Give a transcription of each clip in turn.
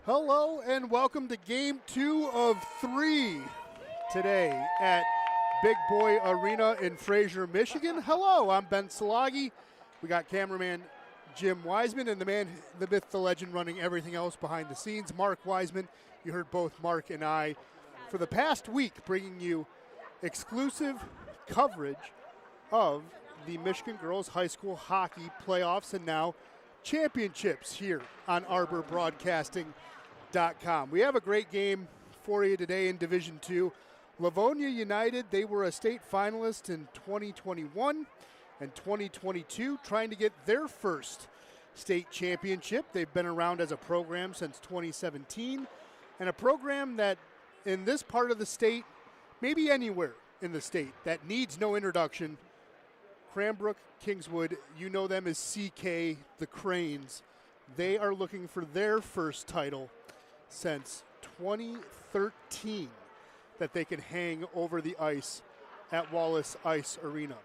Hello and welcome to game 2 of 3 today at Big Boy Arena in Fraser, Michigan. Hello, I'm Ben Salagi. We got cameraman Jim Wiseman and the man, the myth, the legend running everything else behind the scenes, Mark Wiseman. You heard both Mark and I for the past week bringing you exclusive coverage of the Michigan Girls High School Hockey playoffs and now championships here on ArborBroadcasting.com. We have a great game for you today in Division 2. Livonia United, they were a state finalist in 2021 and 2022, trying to get their first state championship. They've been around as a program since 2017, and a program that in this part of the state, maybe anywhere in the state, that needs no introduction. Cranbrook, Kingswood, you know them as CK, the Cranes. They are looking for their first title since 2013 that they can hang over the ice at Wallace Ice Arena.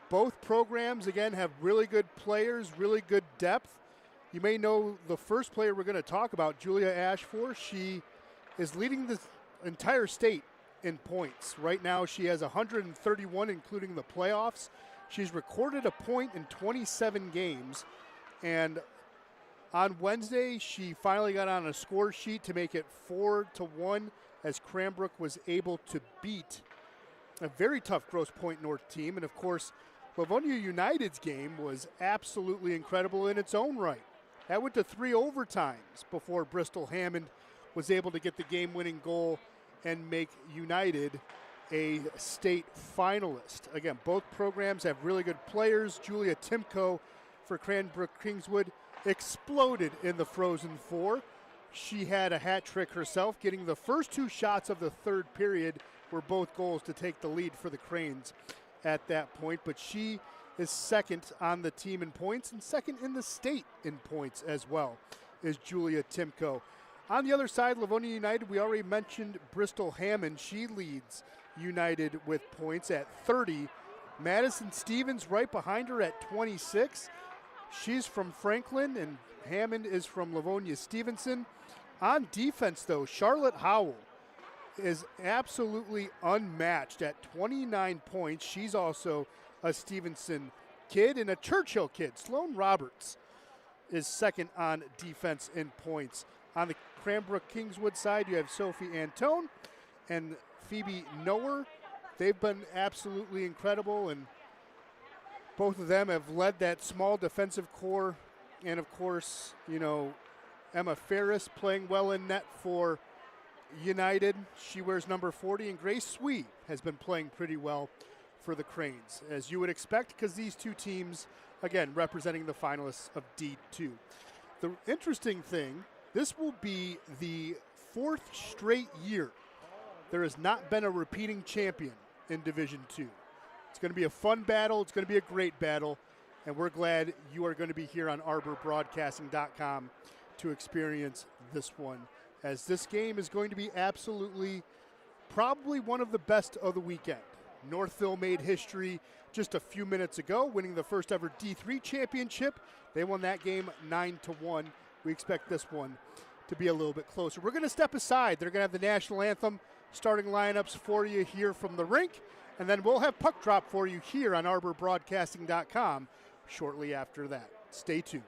Both programs, again, have really good players, really good depth. You may know the first player we're going to talk about, Julia Ashford. She is leading the entire state in points. Right now she has 131, including the playoffs. She's recorded a point in 27 games, and on Wednesday she finally got on a score sheet to make it 4-1 as Cranbrook was able to beat a very tough Grosse Pointe North team. And of course, Livonia United's game was absolutely incredible in its own right. That went to 3 overtimes before Bristol Hammond was able to get the game-winning goal and make United a state finalist. Again, both programs have really good players. Julia Timko for Cranbrook Kingswood exploded in the Frozen Four. She had a hat trick herself, getting the first 2 shots of the third period were both goals to take the lead for the Cranes at that point. But she is second on the team in points and second in the state in points as well, is Julia Timko. On the other side, Livonia United, we already mentioned Bristol Hammond. She leads United with points at 30. Madison Stevens right behind her at 26. She's from Franklin, and Hammond is from Livonia Stevenson. On defense, though, Charlotte Howell is absolutely unmatched at 29 points. She's also a Stevenson kid and a Churchill kid. Sloan Roberts is second on defense in points. On the Cranbrook Kingswood side, you have Sophie Antone and Phoebe Noer. They've been absolutely incredible, and both of them have led that small defensive core. And of course, you know, Emma Ferris playing well in net for United. She wears number 40, and Grace Swee has been playing pretty well for the Cranes, as you would expect, because these two teams, again, representing the finalists of D2. The interesting thing, this will be the 4th straight year there has not been a repeating champion in Division 2. It's going to be a fun battle. It's going to be a great battle, and we're glad you are going to be here on ArborBroadcasting.com to experience this one, as this game is going to be absolutely probably one of the best of the weekend. Northville made history just a few minutes ago, winning the first ever D3 championship. They won that game 9-1. We expect this one to be a little bit closer. We're going to step aside. They're going to have the national anthem, starting lineups for you here from the rink, and then we'll have puck drop for you here on ArborBroadcasting.com shortly after that. Stay tuned.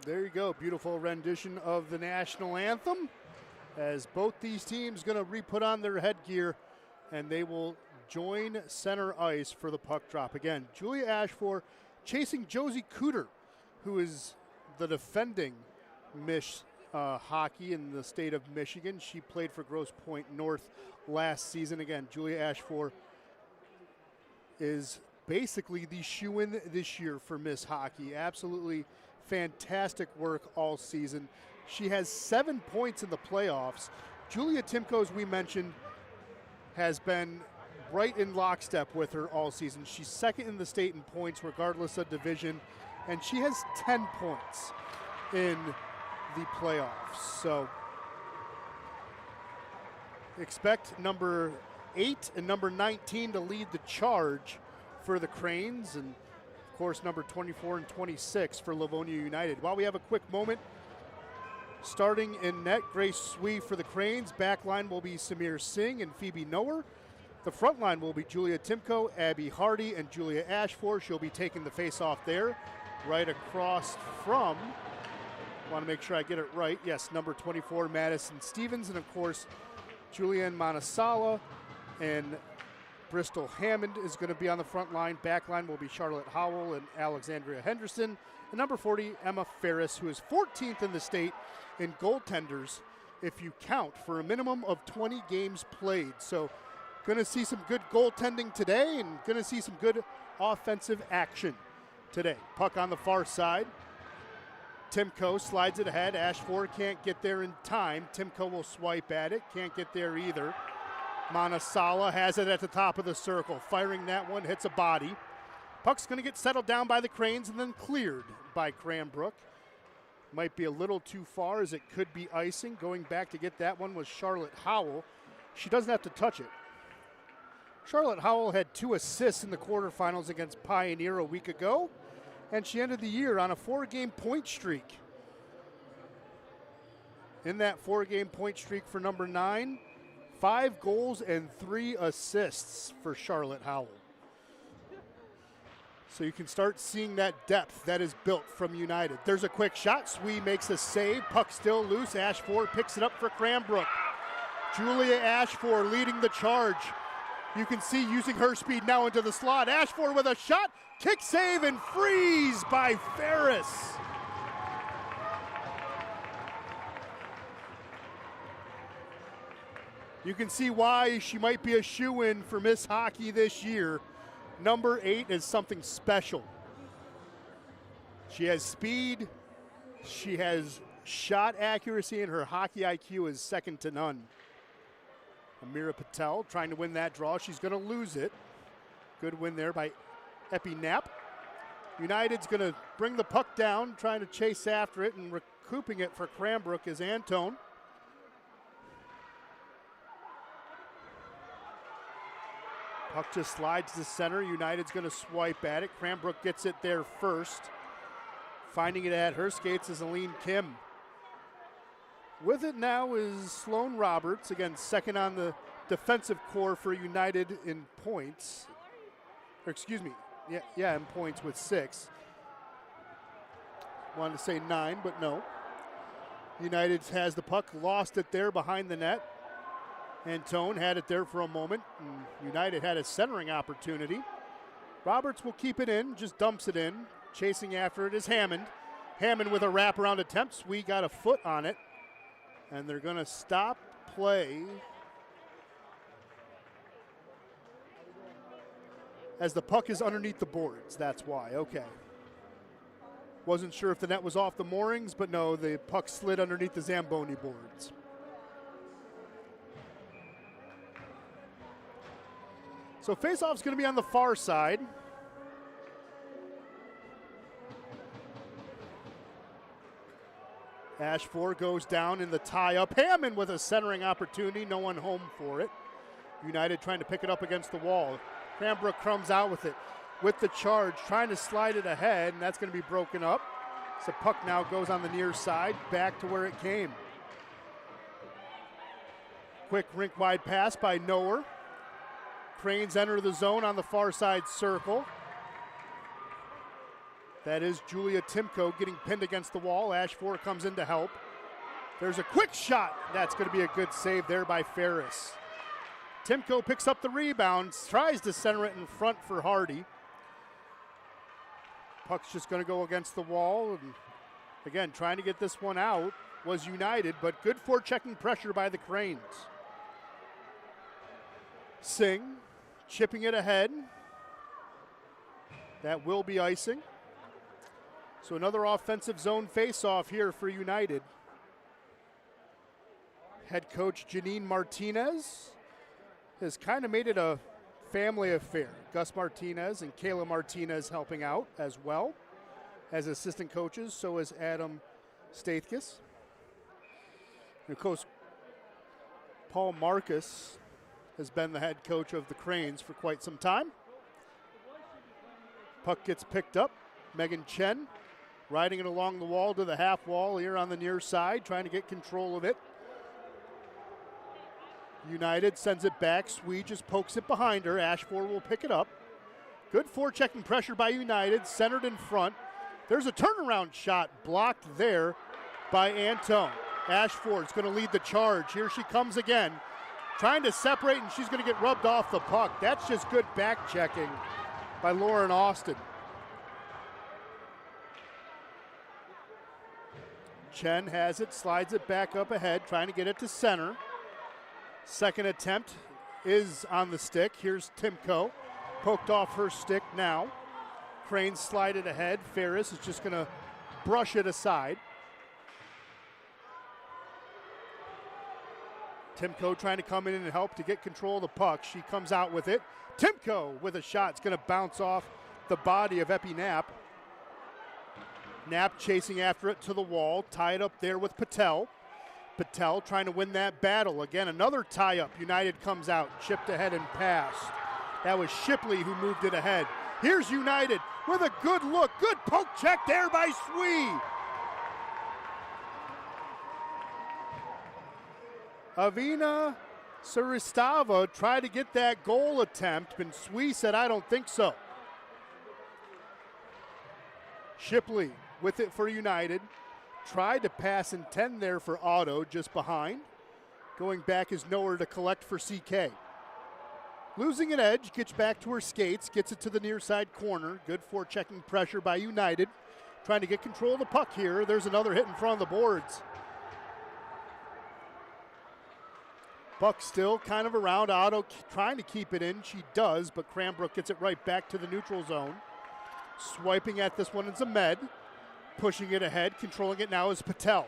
There you go, beautiful rendition of the national anthem as both these teams going to re-put on their headgear and they will join center ice for the puck drop. Again, Julia Ashford chasing Josie Cooter, who is the defending Miss hockey in the state of Michigan. She played for Grosse Pointe North last season. Again, Julia Ashford is basically the shoe-in this year for Miss Hockey. Absolutely fantastic work all season. She has 7 points in the playoffs. Julia Timko, as we mentioned, has been right in lockstep with her all season. She's second in the state in points regardless of division, and she has 10 points in the playoffs. So expect number 8 and number 19 to lead the charge for the Cranes, and of course number 24 and 26 for Livonia United. While we have a quick moment, starting in net, Grace Swee for the Cranes. Back line will be Samir Singh and Phoebe Noer. The front line will be Julia Timko, Abby Hardy, and Julia Ashford. She'll be taking the face-off there, right across from, want to make sure I get it right, yes, number 24, Madison Stevens, and of course, Julianne Monasala and Bristol Hammond is going to be on the front line. Back line will be Charlotte Howell and Alexandria Henderson. And number 40, Emma Ferris, who is 14th in the state in goaltenders, if you count, for a minimum of 20 games played. So going to see some good goaltending today and going to see some good offensive action today. Puck on the far side. Timko slides it ahead. Ashford can't get there in time. Timko will swipe at it. Can't get there either. Monasala has it at the top of the circle. Firing that one, hits a body. Puck's going to get settled down by the Cranes and then cleared by Cranbrook. Might be a little too far as it could be icing. Going back to get that one was Charlotte Howell. She doesn't have to touch it. Charlotte Howell had 2 assists in the quarterfinals against Pioneer a week ago, and she ended the year on a 4-game point streak. In that 4-game point streak for number 9, 5 goals and 3 assists for Charlotte Howell. So you can start seeing that depth that is built from United. There's a quick shot. Swee makes a save. Puck still loose. Ashford picks it up for Cranbrook. Julia Ashford leading the charge. You can see using her speed now into the slot. Ashford with a shot. Kick save and freeze by Ferris. You can see why she might be a shoo-in for Miss Hockey this year. Number 8 is something special. She has speed, she has shot accuracy, and her hockey IQ is second to none. Amira Patel trying to win that draw. She's going to lose it. Good win there by Epi Knapp. United's going to bring the puck down, trying to chase after it, and recouping it for Cranbrook is Antone. Puck just slides to center. United's going to swipe at it. Cranbrook gets it there first. Finding it at her skates is Aline Kim. With it now is Sloan Roberts, again second on the defensive core for United in points. Or excuse me, yeah, in points with 6. Wanted to say 9, but no. United has the puck, lost it there behind the net. Antone had it there for a moment, and United had a centering opportunity. Roberts will keep it in, just dumps it in. Chasing after it is Hammond. Hammond with a wraparound attempt. We got a foot on it, and they're going to stop play as the puck is underneath the boards. That's why, okay. Wasn't sure if the net was off the moorings, but no, the puck slid underneath the Zamboni boards. So face-off's going to be on the far side. Ashford goes down in the tie-up. Hammond with a centering opportunity. No one home for it. United trying to pick it up against the wall. Cranbrook comes out with it. With the charge, trying to slide it ahead, and that's going to be broken up. So puck now goes on the near side, back to where it came. Quick rink-wide pass by Noer. Cranes enter the zone on the far side circle. That is Julia Timko getting pinned against the wall. Ashford comes in to help. There's a quick shot. That's going to be a good save there by Ferris. Timko picks up the rebound, tries to center it in front for Hardy. Puck's just going to go against the wall. And again, trying to get this one out was United, but good forechecking pressure by the Cranes. Singh chipping it ahead. That will be icing. So another offensive zone face-off here for United. Head coach Janine Martinez has kind of made it a family affair. Gus Martinez and Kayla Martinez helping out as well as assistant coaches. So is Adam Stathkis. And of course, Paul Marcus has been the head coach of the Cranes for quite some time. Puck gets picked up. Megan Chen riding it along the wall to the half wall here on the near side, trying to get control of it. United sends it back. Swede just pokes it behind her. Ashford will pick it up. Good forechecking pressure by United, centered in front. There's a turnaround shot blocked there by Antone. Ashford's going to lead the charge. Here she comes again. Trying to separate, and she's going to get rubbed off the puck. That's just good back checking by Lauren Austin. Chen has it, slides it back up ahead, trying to get it to center. Second attempt is on the stick. Here's Timko, poked off her stick now. Cranes slide it ahead. Ferris is just going to brush it aside. Timko trying to come in and help to get control of the puck. She comes out with it. Timko with a shot. It's going to bounce off the body of Epi Knapp. Knapp chasing after it to the wall, tied up there with Patel. Patel trying to win that battle. Again, another tie-up. United comes out, chipped ahead and passed. That was Shipley who moved it ahead. Here's United with a good look. Good poke check there by Swee. Avina Suristava tried to get that goal attempt, and Swee said, I don't think so. Shipley with it for United. Tried to pass and 10 there for Otto, just behind. Going back is nowhere to collect for CK. Losing an edge, gets back to her skates, gets it to the near side corner. Good forechecking pressure by United. Trying to get control of the puck here. There's another hit in front of the boards. Puck still kind of around. Otto trying to keep it in. She does, but Cranbrook gets it right back to the neutral zone. Swiping at this one is Ahmed. Pushing it ahead, controlling it now is Patel.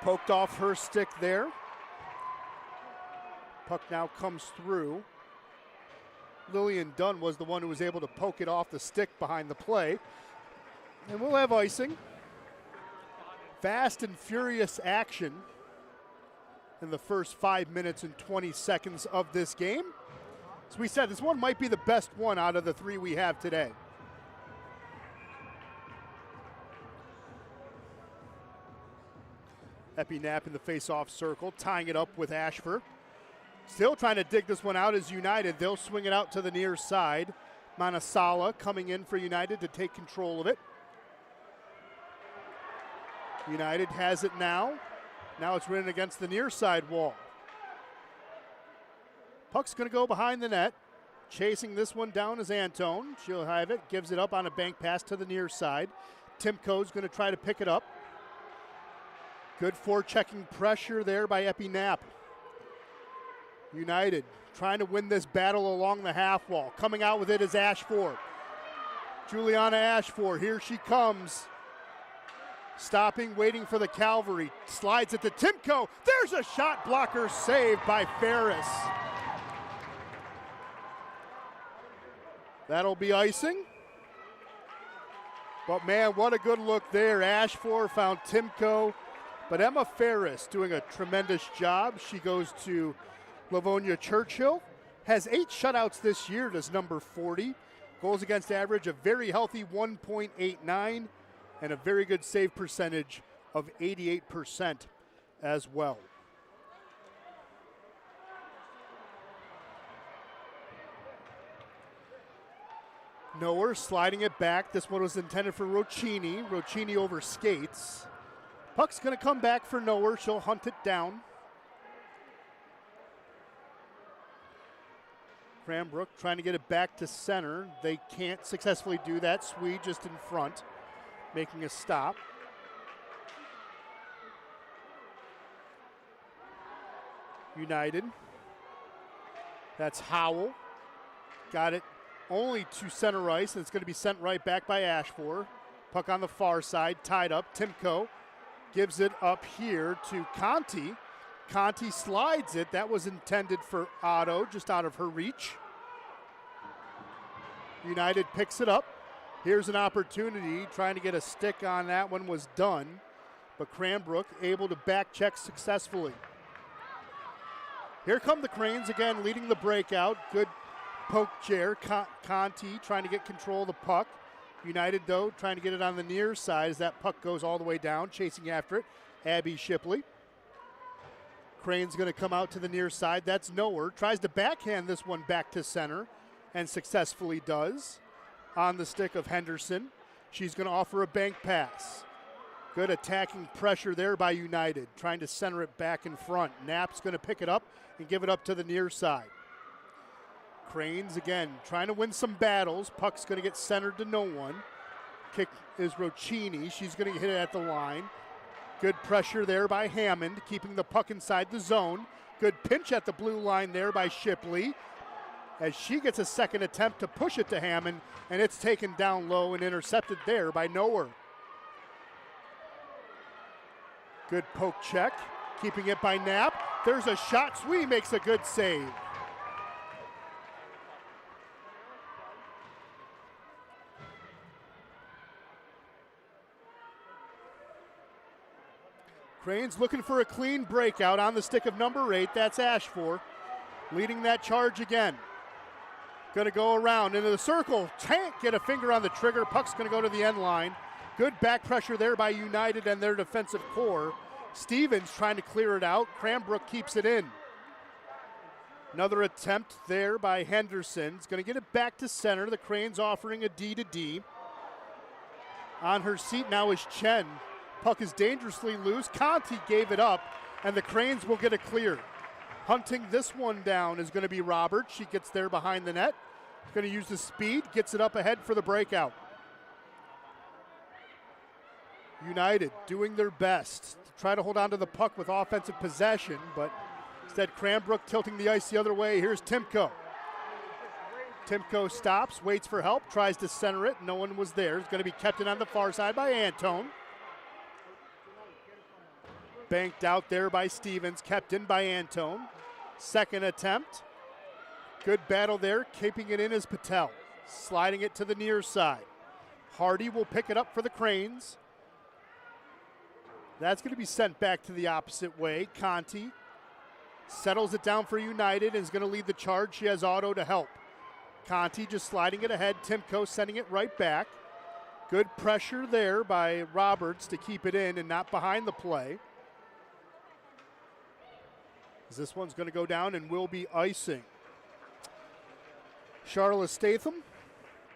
Poked off her stick there. Puck now comes through. Lillian Dunn was the one who was able to poke it off the stick behind the play. And we'll have icing. Fast and furious action in the first 5 minutes and 20 seconds of this game. As we said, this one might be the best one out of the three we have today. Epi Knapp in the face-off circle, tying it up with Ashford. Still trying to dig this one out is United. They'll swing it out to the near side. Manasala coming in for United to take control of it. United has it now. Now it's running against the near side wall. Puck's going to go behind the net. Chasing this one down is Antone. She'll have it, gives it up on a bank pass to the near side. Timko's going to try to pick it up. Good forechecking pressure there by Epi Knapp. United trying to win this battle along the half wall. Coming out with it is Ashford. Juliana Ashford, here she comes. Stopping, waiting for the cavalry. Slides it to Timko. There's a shot blocker saved by Ferris. That'll be icing. But man, what a good look there. Ashford found Timko. But Emma Ferris doing a tremendous job. She goes to Livonia Churchill. Has 8 shutouts this year, does number 40. Goals against average, a very healthy 1.89. And a very good save percentage of 88% as well. Noer sliding it back. This one was intended for Roccini. Roccini over skates. Puck's going to come back for Noer. She'll hunt it down. Cranbrook trying to get it back to center. They can't successfully do that. Swede just in front, making a stop. United. That's Howell. Got it only to center ice, and it's going to be sent right back by Ashford. Puck on the far side, tied up. Timko gives it up here to Conti. Conti slides it. That was intended for Otto, just out of her reach. United picks it up. Here's an opportunity. Trying to get a stick on that one was done. But Cranbrook able to back check successfully. Here come the Cranes again, leading the breakout. Good poke chair. Conti trying to get control of the puck. United, though, trying to get it on the near side as that puck goes all the way down, chasing after it. Abby Shipley. Crane's going to come out to the near side. That's Noer. Tries to backhand this one back to center and successfully does. On the stick of Henderson. She's going to offer a bank pass. Good attacking pressure there by United, trying to center it back in front. Knapp's going to pick it up and give it up to the near side. Cranes again trying to win some battles. Puck's going to get centered to no one. Kick is Roccini. She's going to hit it at the line. Good pressure there by Hammond, keeping the puck inside the zone. Good pinch at the blue line there by Shipley, as she gets a second attempt to push it to Hammond, and it's taken down low and intercepted there by Noer. Good poke check, keeping it by Knapp. There's a shot. Swee makes a good save. Cranes looking for a clean breakout on the stick of number 8. That's Ashford leading that charge again. Going to go around into the circle. Can't get a finger on the trigger. Puck's going to go to the end line. Good back pressure there by United and their defensive core. Stevens trying to clear it out. Cranbrook keeps it in. Another attempt there by Henderson. He's going to get it back to center. The Cranes offering a D to D. On her seat now is Chen. Puck is dangerously loose. Conti gave it up, and the Cranes will get it clear. Hunting this one down is going to be Robert. She gets there behind the net. Going to use the speed, gets it up ahead for the breakout. United doing their best to try to hold on to the puck with offensive possession, but instead Cranbrook tilting the ice the other way. Here's Timko. Timko stops, waits for help, tries to center it. No one was there. It's going to be kept in on the far side by Antone. Banked out there by Stevens, kept in by Antone. Second attempt. Good battle there, keeping it in is Patel. Sliding it to the near side. Hardy will pick it up for the Cranes. That's going to be sent back to the opposite way. Conti settles it down for United and is going to lead the charge. She has Otto to help. Conti just sliding it ahead. Timko sending it right back. Good pressure there by Roberts to keep it in and not behind the play. As this one's going to go down and will be icing. Charlotte Statham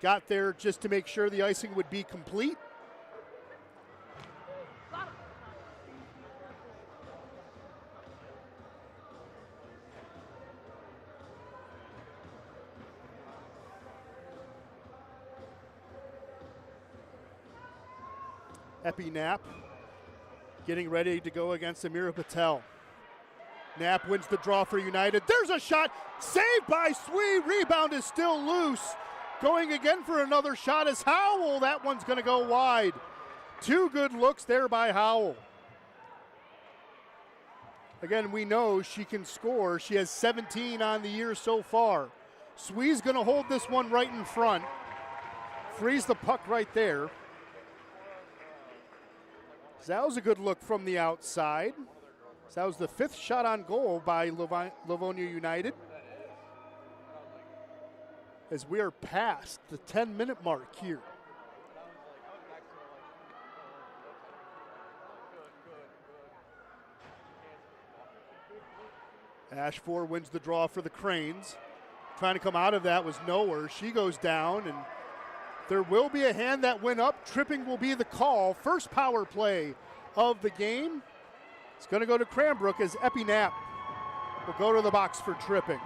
got there just to make sure the icing would be complete. Epi Knapp getting ready to go against Amira Patel. Knapp wins the draw for United. There's a shot, saved by Swee. Rebound is still loose. Going again for another shot is Howell. That one's going to go wide. Two good looks there by Howell. Again, we know she can score. She has 17 on the year so far. Swee's going to hold this one right in front. Frees the puck right there. So that was a good look from the outside. So that was the 5th shot on goal by Livonia United. As we are past the 10-minute mark here. Ashford wins the draw for the Cranes. Trying to come out of that was nowhere. She goes down, and there will be a hand that went up. Tripping will be the call. First power play of the game. It's going to go to Cranbrook as Epi Knapp will go to the box for tripping.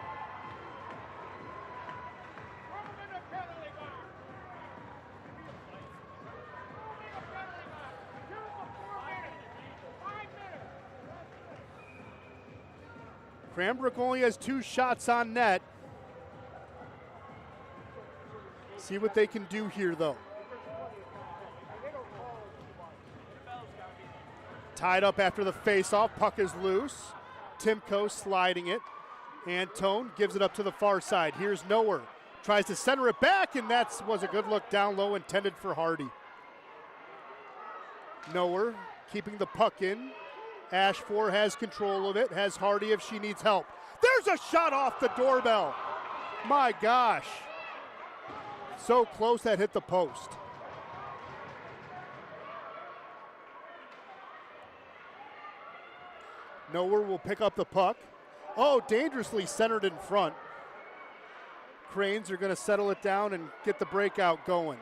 Cranbrook only has 2 shots on net. See what they can do here, though. Tied up after the face-off. Puck is loose. Timko sliding it. Antone gives it up to the far side. Here's Noer. Tries to center it back, and that was a good look down low intended for Hardy. Noer keeping the puck in. Ashford has control of it. Has Hardy if she needs help. There's a shot off the doorbell. My gosh. So close that hit the post. Noer will pick up the puck. Oh, dangerously centered in front. Cranes are going to settle it down and get the breakout going.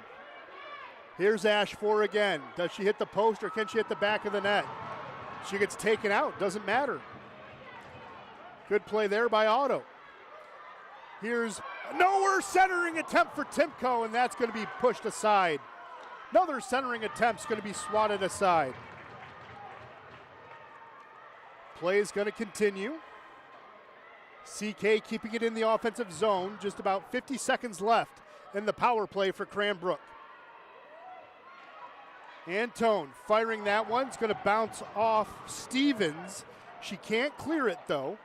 Here's Ashford again. Does she hit the post or can she hit the back of the net? She gets taken out. Doesn't matter. Good play there by Otto. Here's Noer centering attempt for Timko, and that's going to be pushed aside. Another centering attempt is going to be swatted aside. Play is going to continue. CK keeping it in the offensive zone. Just about 50 seconds left in the power play for Cranbrook. Antone firing that one. It's going to bounce off Stevens. She can't clear it, though.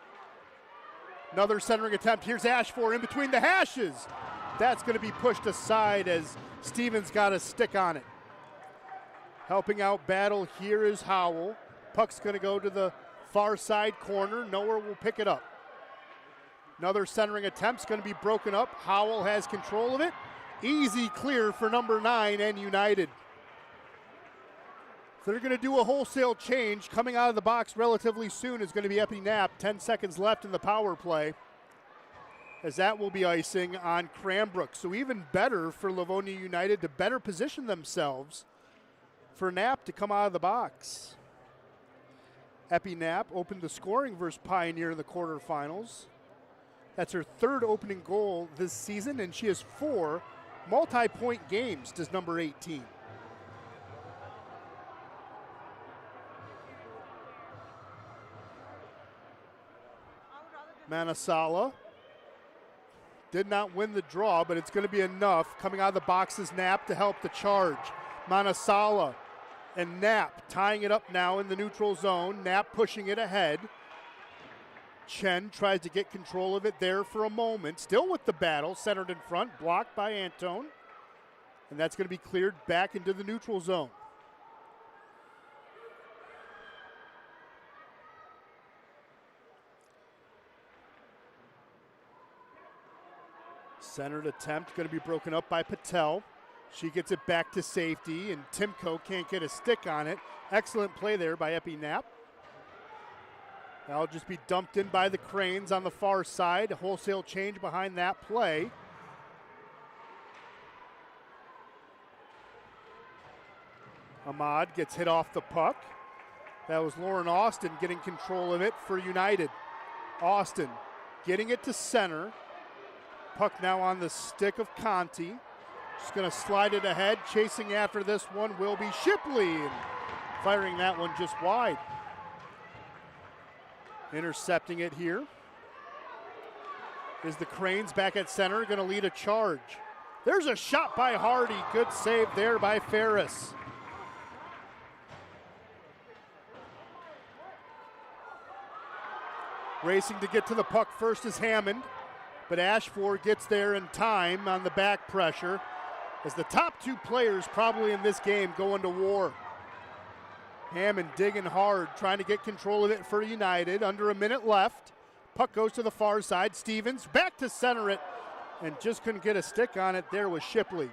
Another centering attempt. Here's Ashford in between the hashes. That's going to be pushed aside as Stevens got a stick on it. Helping out battle here is Howell. Puck's going to go to the far side corner. Nowhere will pick it up. Another centering attempt's going to be broken up. Howell has control of it. Easy clear for number 9 and United. So they're going to do a wholesale change. Coming out of the box relatively soon is going to be Epi Knapp. 10 seconds left in the power play, as that will be icing on Cranbrook. So even better for Livonia United to better position themselves for Knapp to come out of the box. Epi Knapp opened the scoring versus Pioneer in the quarterfinals. That's her 3rd opening goal this season, and she has 4 multi-point games, does number 18. Manasala did not win the draw, but it's going to be enough. Coming out of the box is Knapp to help the charge. Manasala and Knapp tying it up now in the neutral zone. Knapp pushing it ahead. Chen tries to get control of it there for a moment. Still with the battle, centered in front, blocked by Antone. And that's going to be cleared back into the neutral zone. Centered attempt going to be broken up by Patel. She gets it back to safety, and Timko can't get a stick on it. Excellent play there by Epi Knapp. That'll just be dumped in by the Cranes on the far side. A wholesale change behind that play. Ahmad gets hit off the puck. That was Lauren Austin getting control of it for United. Austin getting it to center. Puck now on the stick of Conti. Just going to slide it ahead. Chasing after this one will be Shipley. And firing that one just wide. Intercepting it here is the Cranes back at center, going to lead a charge. There's a shot by Hardy. Good save there by Ferris. Racing to get to the puck first is Hammond, but Ashford gets there in time on the back pressure as the top 2 players probably in this game go into war. Hammond digging hard, trying to get control of it for United. Under a minute left. Puck goes to the far side. Stevens back to center it, and just couldn't get a stick on it there with Shipley.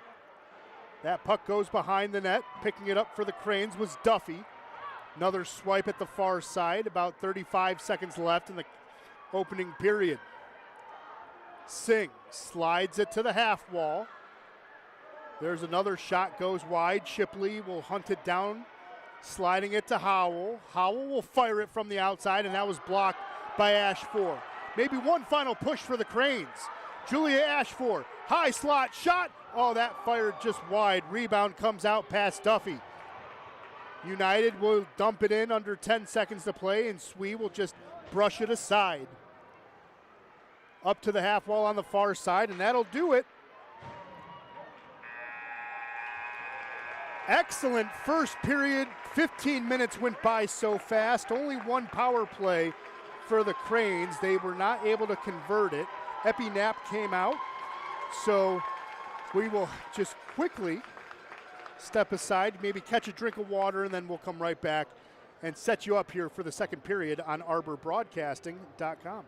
That puck goes behind the net. Picking it up for the Cranes was Duffy. Another swipe at the far side. About 35 seconds left in the opening period. Singh slides it to the half wall. There's another shot, goes wide. Shipley will hunt it down. Sliding it to Howell. Howell will fire it from the outside, and that was blocked by Ashford. Maybe one final push for the Cranes. Julia Ashford, high slot shot. Oh, that fired just wide. Rebound comes out past Duffy. United will dump it in under 10 seconds to play, and Swee will just brush it aside. Up to the half wall on the far side, and that'll do it. Excellent first period. 15 minutes went by so fast. Only one power play for the Cranes. They were not able to convert it. Epi Knapp came out. So we will just quickly step aside, maybe catch a drink of water, and then we'll come right back and set you up here for the second period on arborbroadcasting.com.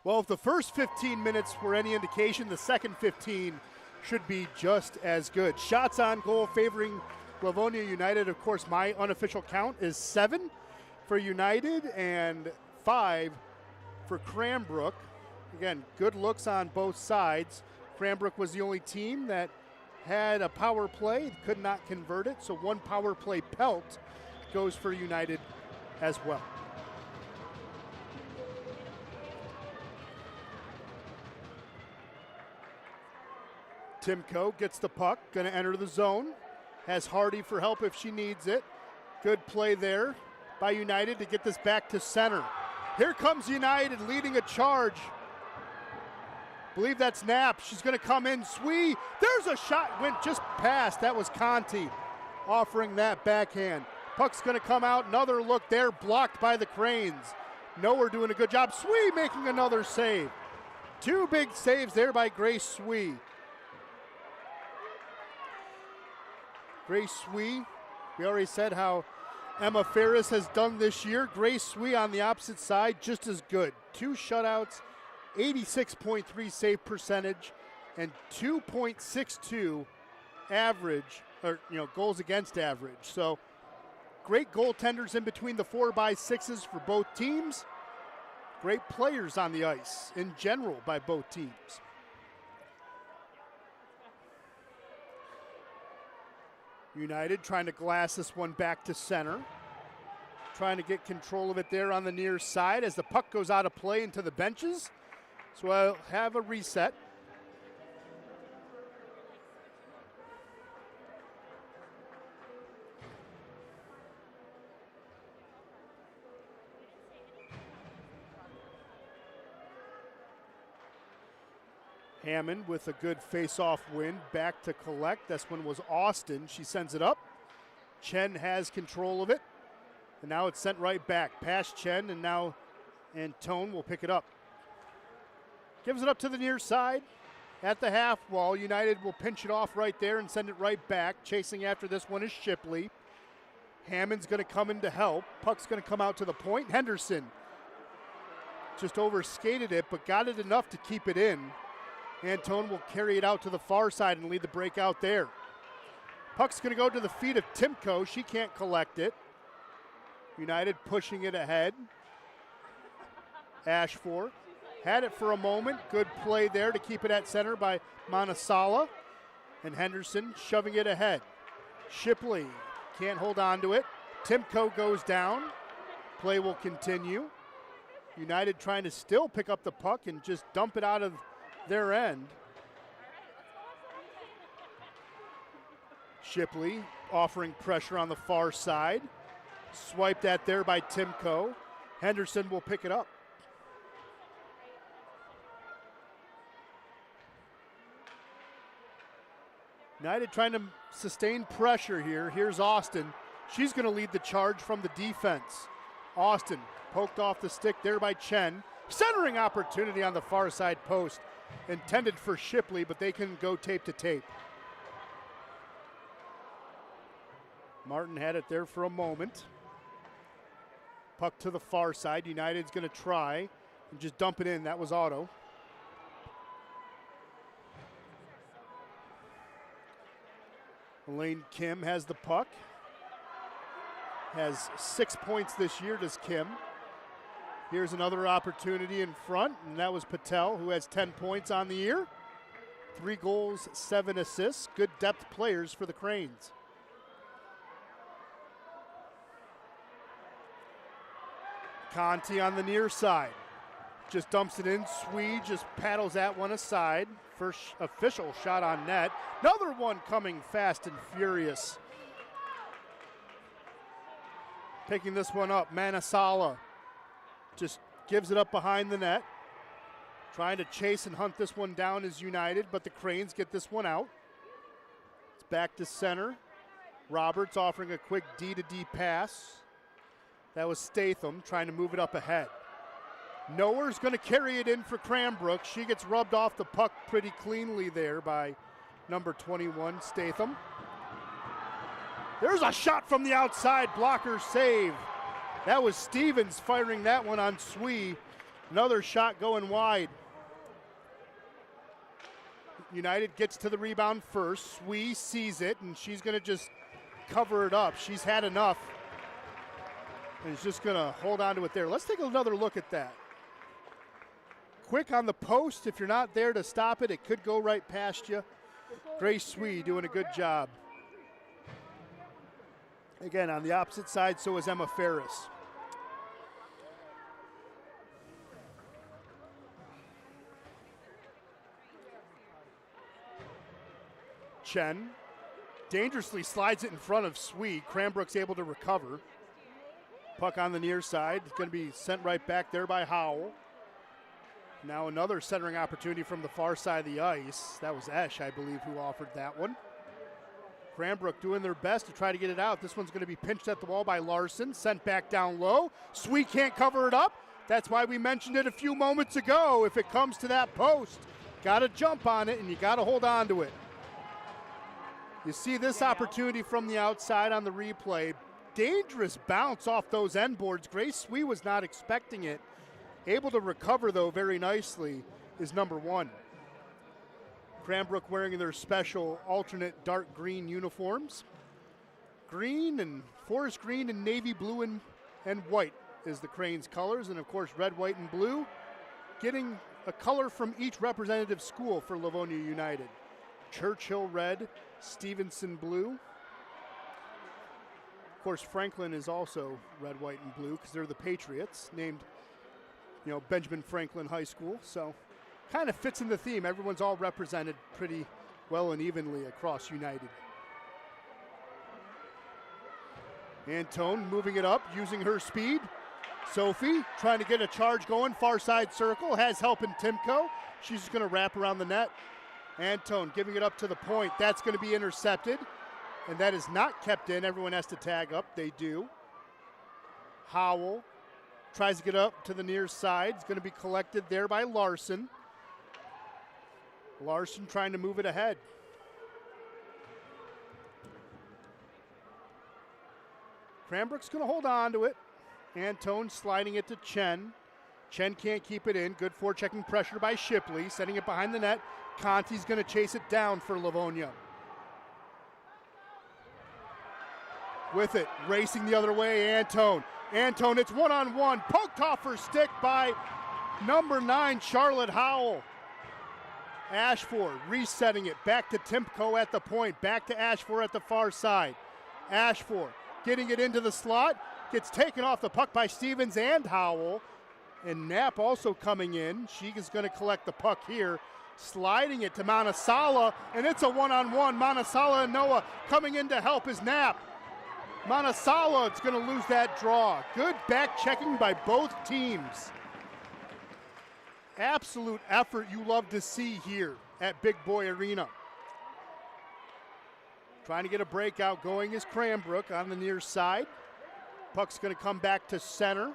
Well, if the first 15 minutes were any indication, the second 15 should be just as good. Shots on goal favoring Livonia United. Of course, my unofficial count is 7 for United and 5 for Cranbrook. Again, good looks on both sides. Cranbrook was the only team that had a power play, could not convert it, so one power play pelt goes for United as well. Timko gets the puck, gonna enter the zone. Has Hardy for help if she needs it. Good play there by United to get this back to center. Here comes United leading a charge. Believe that's Knapp. She's gonna come in. Swee, there's a shot, went just past. That was Conti offering that backhand. Puck's gonna come out, another look there, blocked by the Cranes. Nowhere doing a good job. Swee making another save. 2 big saves there by Grace Swee. Grace Swee, we already said how Emma Ferris has done this year. Grace Swee on the opposite side, just as good. 2 shutouts, 86.3 save percentage, and 2.62 average, or goals against average. So great goaltenders in between the 4x6s for both teams. Great players on the ice in general by both teams. United trying to glass this one back to center. Trying to get control of it there on the near side as the puck goes out of play into the benches. So I'll have a reset. Hammond with a good face-off win, back to collect. This one was Austin. She sends it up. Chen has control of it. And now it's sent right back. Past Chen, and now Antone will pick it up. Gives it up to the near side at the half wall. United will pinch it off right there and send it right back. Chasing after this one is Shipley. Hammond's going to come in to help. Puck's going to come out to the point. Henderson just overskated it, but got it enough to keep it in. Antone will carry it out to the far side and lead the break out there. Puck's going to go to the feet of Timko. She can't collect it. United pushing it ahead. Ashford had it for a moment. Good play there to keep it at center by Manasala. And Henderson shoving it ahead. Shipley can't hold on to it. Timko goes down. Play will continue. United trying to still pick up the puck and just dump it out of their end. Shipley offering pressure on the far side. Swiped at there by Timko. Henderson will pick it up. United trying to sustain pressure here. Here's Austin. She's going to lead the charge from the defense. Austin poked off the stick there by Chen. Centering opportunity on the far side post. Intended for Shipley, but they can go tape to tape. Martin had it there for a moment. Puck to the far side. United's going to try and just dump it in. That was Otto. Elaine Kim has the puck. Has 6 points this year, does Kim. Here's another opportunity in front, and that was Patel, who has 10 points on the year. 3 goals, 7 assists. Good depth players for the Cranes. Conti on the near side. Just dumps it in. Swede just paddles that one aside. First official shot on net. Another one coming fast and furious. Picking this one up, Manasala just gives it up behind the net. Trying to chase and hunt this one down is United, but the Cranes get this one out. It's back to center. Roberts offering a quick D-to-D pass. That was Statham trying to move it up ahead. Noer's going to carry it in for Cranbrook. She gets rubbed off the puck pretty cleanly there by number 21, Statham. There's a shot from the outside, blocker save. That was Stevens firing that one on Swee. Another shot going wide. United gets to the rebound first. Swee sees it, and she's going to just cover it up. She's had enough, and is just going to hold on to it there. Let's take another look at that. Quick on the post. If you're not there to stop it, it could go right past you. Grace Swee doing a good job. Again, on the opposite side, so is Emma Ferris. Chen dangerously slides it in front of Swee. Cranbrook's able to recover. Puck on the near side. It's going to be sent right back there by Howell. Now another centering opportunity from the far side of the ice. That was Esch, I believe, who offered that one. Cranbrook doing their best to try to get it out. This one's going to be pinched at the wall by Larson. Sent back down low. Swee can't cover it up. That's why we mentioned it a few moments ago. If it comes to that post, got to jump on it and you got to hold on to it. You see this opportunity from the outside on the replay. Dangerous bounce off those end boards. Grace Swee was not expecting it. Able to recover, though, very nicely is number one. Cranbrook wearing their special alternate dark green uniforms. Green and forest green and navy blue and white is the Cranes colors. And, of course, red, white, and blue. Getting a color from each representative school for Livonia United. Churchill red, Stevenson blue. Of course, Franklin is also red, white, and blue because they're the Patriots, named, Benjamin Franklin High School. So kind of fits in the theme. Everyone's all represented pretty well and evenly across United. Antone moving it up, using her speed. Sophie trying to get a charge going, far side circle, has help in Timko. She's just going to wrap around the net. Antone giving it up to the point. That's going to be intercepted, and that is not kept in. Everyone has to tag up. They do. Howell tries to get up to the near side. It's going to be collected there by Larson. Larson trying to move it ahead. Cranbrook's going to hold on to it. Antone sliding it to Chen. Chen can't keep it in. Good forechecking pressure by Shipley, setting it behind the net. Conti's going to chase it down for Livonia. With it, racing the other way, Antone. Antone, it's one-on-one, poked off her stick by number 9, Charlotte Howell. Ashford resetting it, back to Timko at the point, back to Ashford at the far side. Ashford getting it into the slot, gets taken off the puck by Stevens and Howell. And Knapp also coming in. She is going to collect the puck here, sliding it to Manasala, and it's a one-on-one. Manasala and Noah coming in to help is Knapp. Manasala is going to lose that draw. Good back checking by both teams. Absolute effort you love to see here at Big Boy Arena. Trying to get a breakout going is Cranbrook on the near side. Puck's going to come back to center.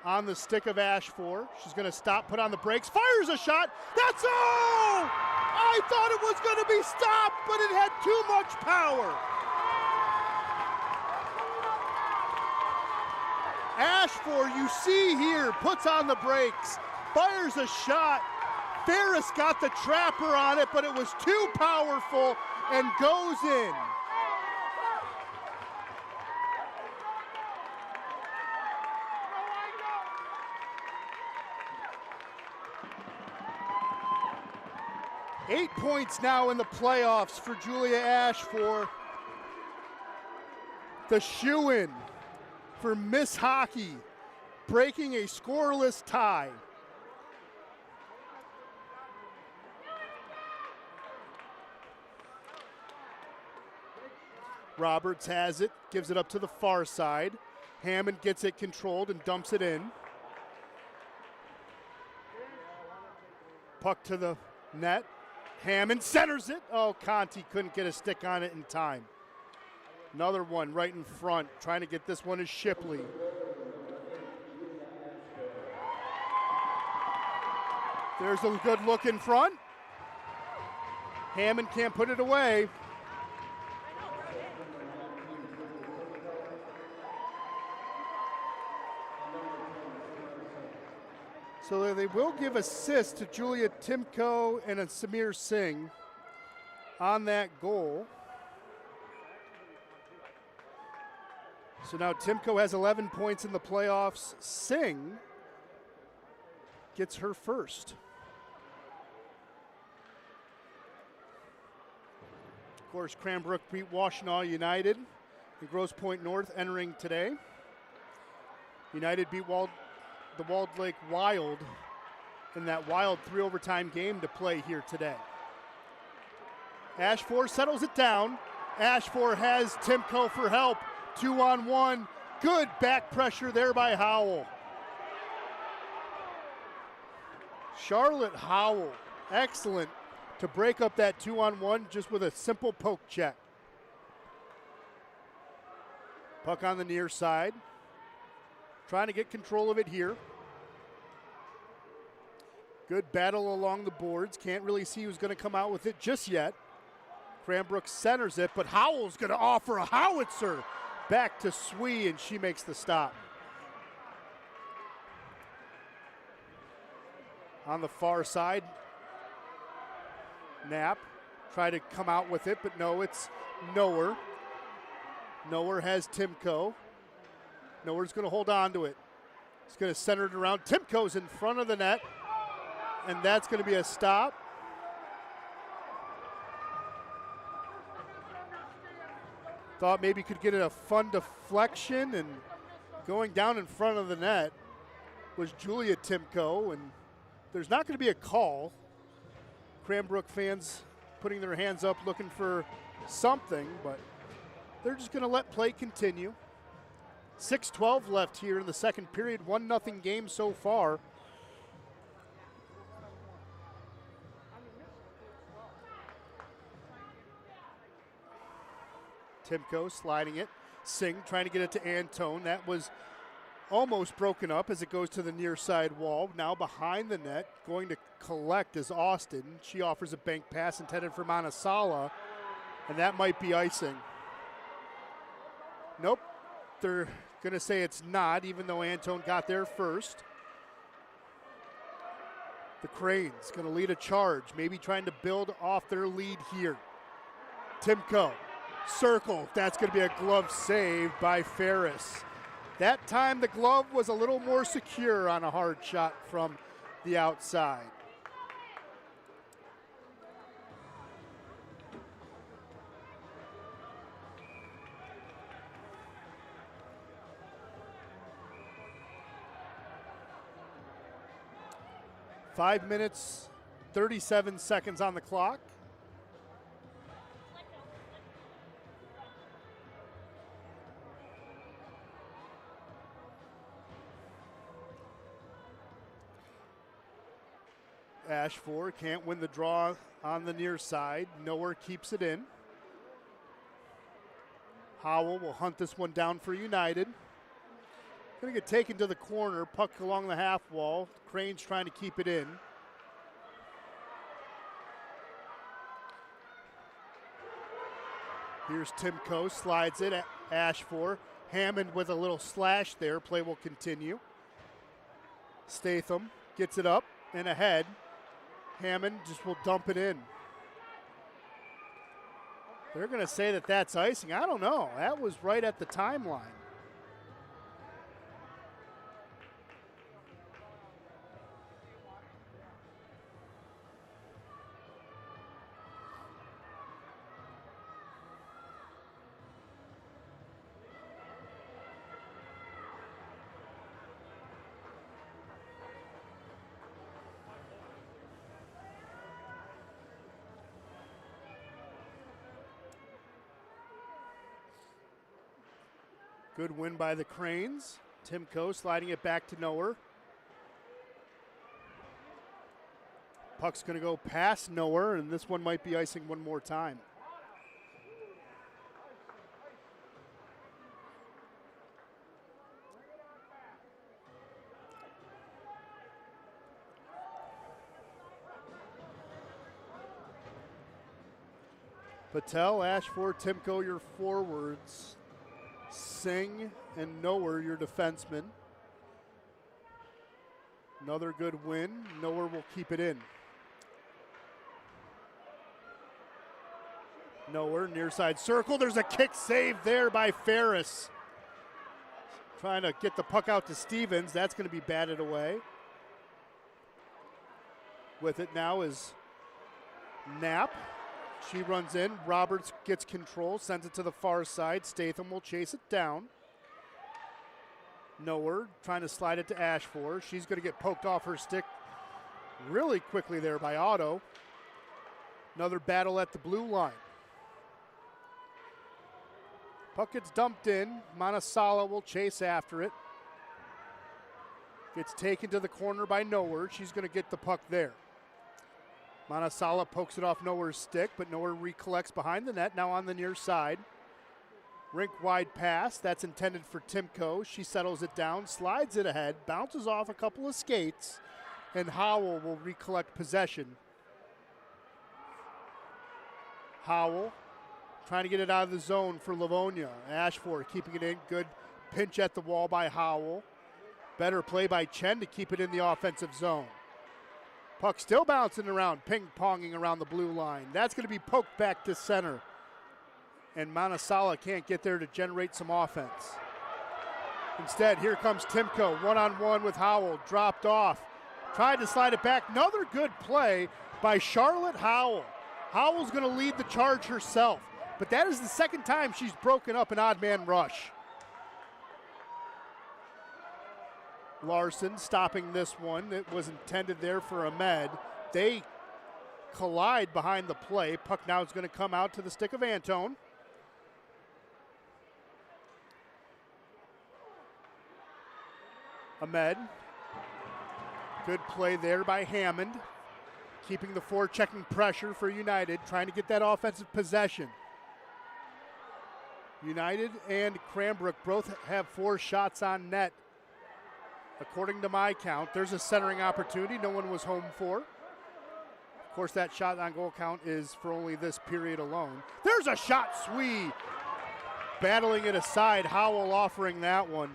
On the stick of Ashford. She's going to stop, put on the brakes, fires a shot. That's all! I thought it was going to be stopped, but it had too much power. Ashford, you see here, puts on the brakes, fires a shot. Ferris got the trapper on it, but it was too powerful and goes in. Eight points now in the playoffs for Julia Ashford. The shoe-in for Miss Hockey, breaking a scoreless tie. Roberts has it, gives it up to the far side. Hammond gets it controlled and dumps it in. Puck to the net. Hammond centers it. Oh, Conti couldn't get a stick on it in time. Another one right in front. Trying to get this one is Shipley. There's a good look in front. Hammond can't put it away. So they will give assists to Julia Timko and a Samir Singh on that goal. So now Timko has 11 points in the playoffs. Singh gets her first. Of course, Cranbrook beat Washtenaw United in Grosse Pointe North entering today. United beat the Walled Lake Wild in that wild 3 overtime game to play here today. Ashford settles it down. Ashford has Timko for help. 2-on-1. Good back pressure there by Howell. Charlotte Howell, excellent to break up that 2-on-1 just with a simple poke check. Puck on the near side. Trying to get control of it here. Good battle along the boards. Can't really see who's going to come out with it just yet. Cranbrook centers it, but Howell's going to offer a howitzer back to Swee, and she makes the stop. On the far side, Knapp try to come out with it, but no, it's Knower. Knower has Timko. Knower's going to hold on to it. He's going to center it around. Timko's in front of the net, and that's going to be a stop. Thought maybe could get it a fun deflection, and going down in front of the net was Julia Timko, and there's not going to be a call. Cranbrook fans putting their hands up looking for something, but they're just going to let play continue. 6:12 left here in the second period, 1-0 game so far. Timko sliding it. Singh trying to get it to Antone. That was almost broken up as it goes to the near side wall. Now behind the net, going to collect is Austin. She offers a bank pass intended for Manasala, and that might be icing. Nope, they're going to say it's not, even though Antone got there first. The Cranes going to lead a charge, maybe trying to build off their lead here. Timko, circle. That's going to be a glove save by Ferris. That time the glove was a little more secure on a hard shot from the outside. Five minutes, 37 seconds on the clock. Ashford can't win the draw on the near side. Knower keeps it in. Howell will hunt this one down for United. Going to get taken to the corner. Puck along the half wall. Crane's trying to keep it in. Here's Timko, slides it at Ashford. Hammond with a little slash there. Play will continue. Statham gets it up and ahead. Hammond just will dump it in. They're going to say that that's icing. I don't know. That was right at the timeline. Good win by the Cranes. Timko sliding it back to Knower. Puck's going to go past Knower, and this one might be icing one more time. Patel, Ashford, Timko, your forwards. Singh and Knower, your defensemen. Another good win. Nowhere will keep it in. Nowhere, near side circle. There's a kick save there by Ferris. Trying to get the puck out to Stevens. That's going to be batted away. With it now is Knapp. She runs in. Roberts gets control, sends it to the far side. Statham will chase it down. Nowhere, trying to slide it to Ashford. She's going to get poked off her stick really quickly there by Otto. Another battle at the blue line. Puck gets dumped in. Monasala will chase after it. Gets taken to the corner by Nowhere. She's going to get the puck there. Monasala pokes it off Nowhere's stick, but Nowhere recollects behind the net, now on the near side. Rink wide pass, that's intended for Timko. She settles it down, slides it ahead, bounces off a couple of skates, and Howell will recollect possession. Howell trying to get it out of the zone for Livonia. Ashford keeping it in, good pinch at the wall by Howell. Better play by Chen to keep it in the offensive zone. Puck still bouncing around, ping-ponging around the blue line. That's going to be poked back to center. And Monasala can't get there to generate some offense. Instead, here comes Timko, one-on-one with Howell, dropped off. Tried to slide it back. Another good play by Charlotte Howell. Howell's going to lead the charge herself, but that is the second time she's broken up an odd man rush. Larson stopping this one. It was intended there for Ahmed. They collide behind the play. Puck now is going to come out to the stick of Antone. Ahmed. Good play there by Hammond. Keeping the forechecking pressure for United, trying to get that offensive possession. United and Cranbrook both have 4 shots on net. According to my count, there's a centering opportunity no one was home for. Of course, that shot on goal count is for only this period alone. There's a shot, Swee. Battling it aside, Howell offering that one.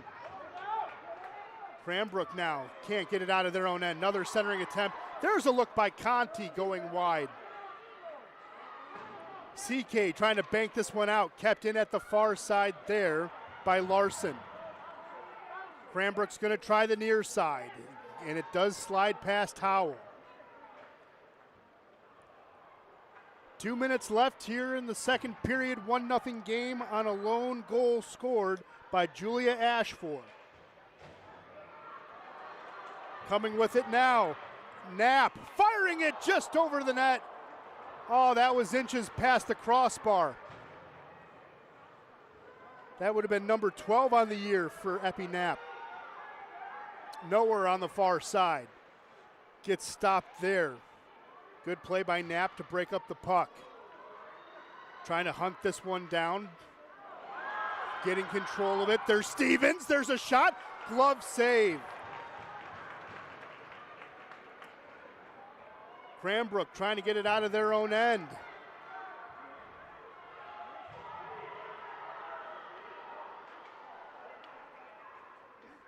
Cranbrook now can't get it out of their own end. Another centering attempt. There's a look by Conti going wide. CK trying to bank this one out. Kept in at the far side there by Larson. Cranbrook's going to try the near side, and it does slide past Howell. 2 minutes left here in the second period. 1-0 game on a lone goal scored by Julia Ashford. Coming with it now, Knapp firing it just over the net. Oh, that was inches past the crossbar. That would have been number 12 on the year for Epi Knapp. Nowhere on the far side. Gets stopped there. Good play by Knapp to break up the puck. Trying to hunt this one down. Getting control of it. There's Stevens. There's a shot. Glove save. Cranbrook trying to get it out of their own end.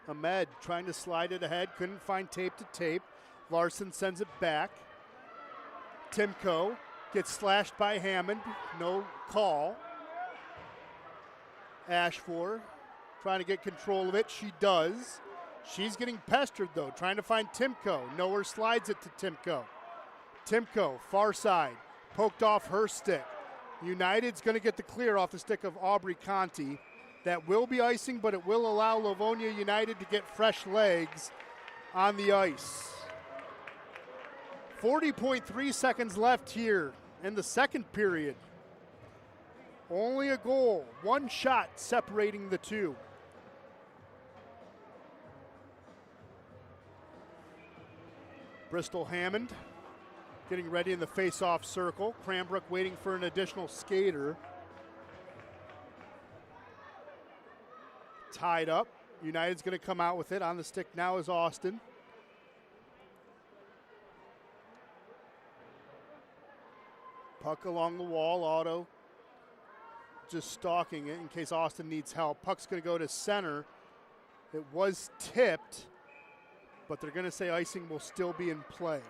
Ahmed trying to slide it ahead, couldn't find tape to tape. Larson sends it back. Timko gets slashed by Hammond, no call. Ashford trying to get control of it, she does. She's getting pestered though, trying to find Timko. Nowhere slides it to Timko. Timko, far side, poked off her stick. United's going to get the clear off the stick of Aubrey Conti. That will be icing, but it will allow Livonia United to get fresh legs on the ice. 40.3 seconds left here in the second period. Only a goal, one shot separating the two. Bristol Hammond getting ready in the face-off circle. Cranbrook waiting for an additional skater. Tied up. United's going to come out with it. On the stick now is Austin. Puck along the wall. Otto just stalking it in case Austin needs help. Puck's going to go to center. It was tipped. but they're going to say icing will still be in play.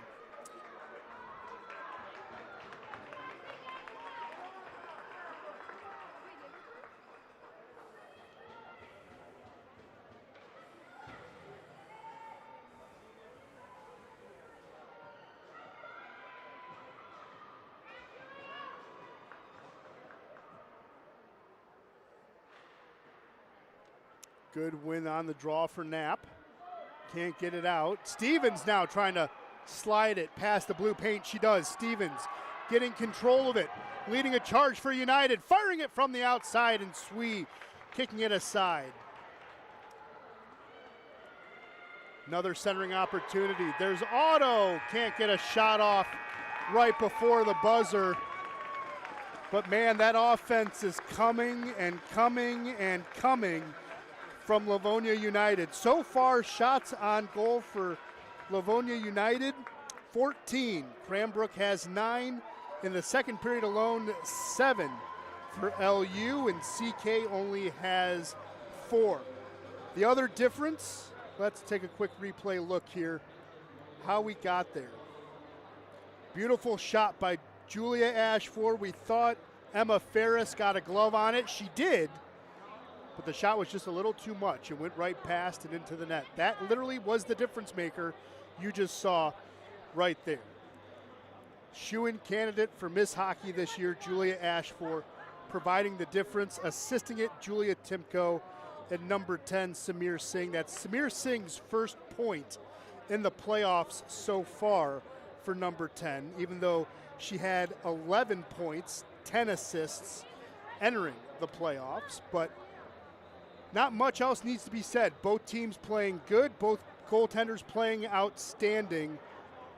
Good win on the draw for Knapp. Can't get it out. Stevens now trying to slide it past the blue paint. She does. Stevens getting control of it, leading a charge for United, firing it from the outside, and Swee kicking it aside. Another centering opportunity. There's Otto. Can't get a shot off right before the buzzer. But man, that offense is coming and coming and coming from Livonia United. So far, shots on goal for Livonia United, 14. Cranbrook has 9. In the second period alone, 7 for LU, and CK only has 4. The other difference, let's take a quick replay look here, how we got there. Beautiful shot by Julia Ashford. We thought Emma Ferris got a glove on it. She did, but the shot was just a little too much. It went right past and into the net. That literally was the difference maker you just saw right there. Shoo-in candidate for Miss Hockey this year, Julia Ashford, providing the difference, assisting it, Julia Timko, and number 10, Samir Singh. That's Samir Singh's first point in the playoffs so far for number 10, even though she had 11 points, 10 assists entering the playoffs, but not much else needs to be said. Both teams playing good, both goaltenders playing outstanding.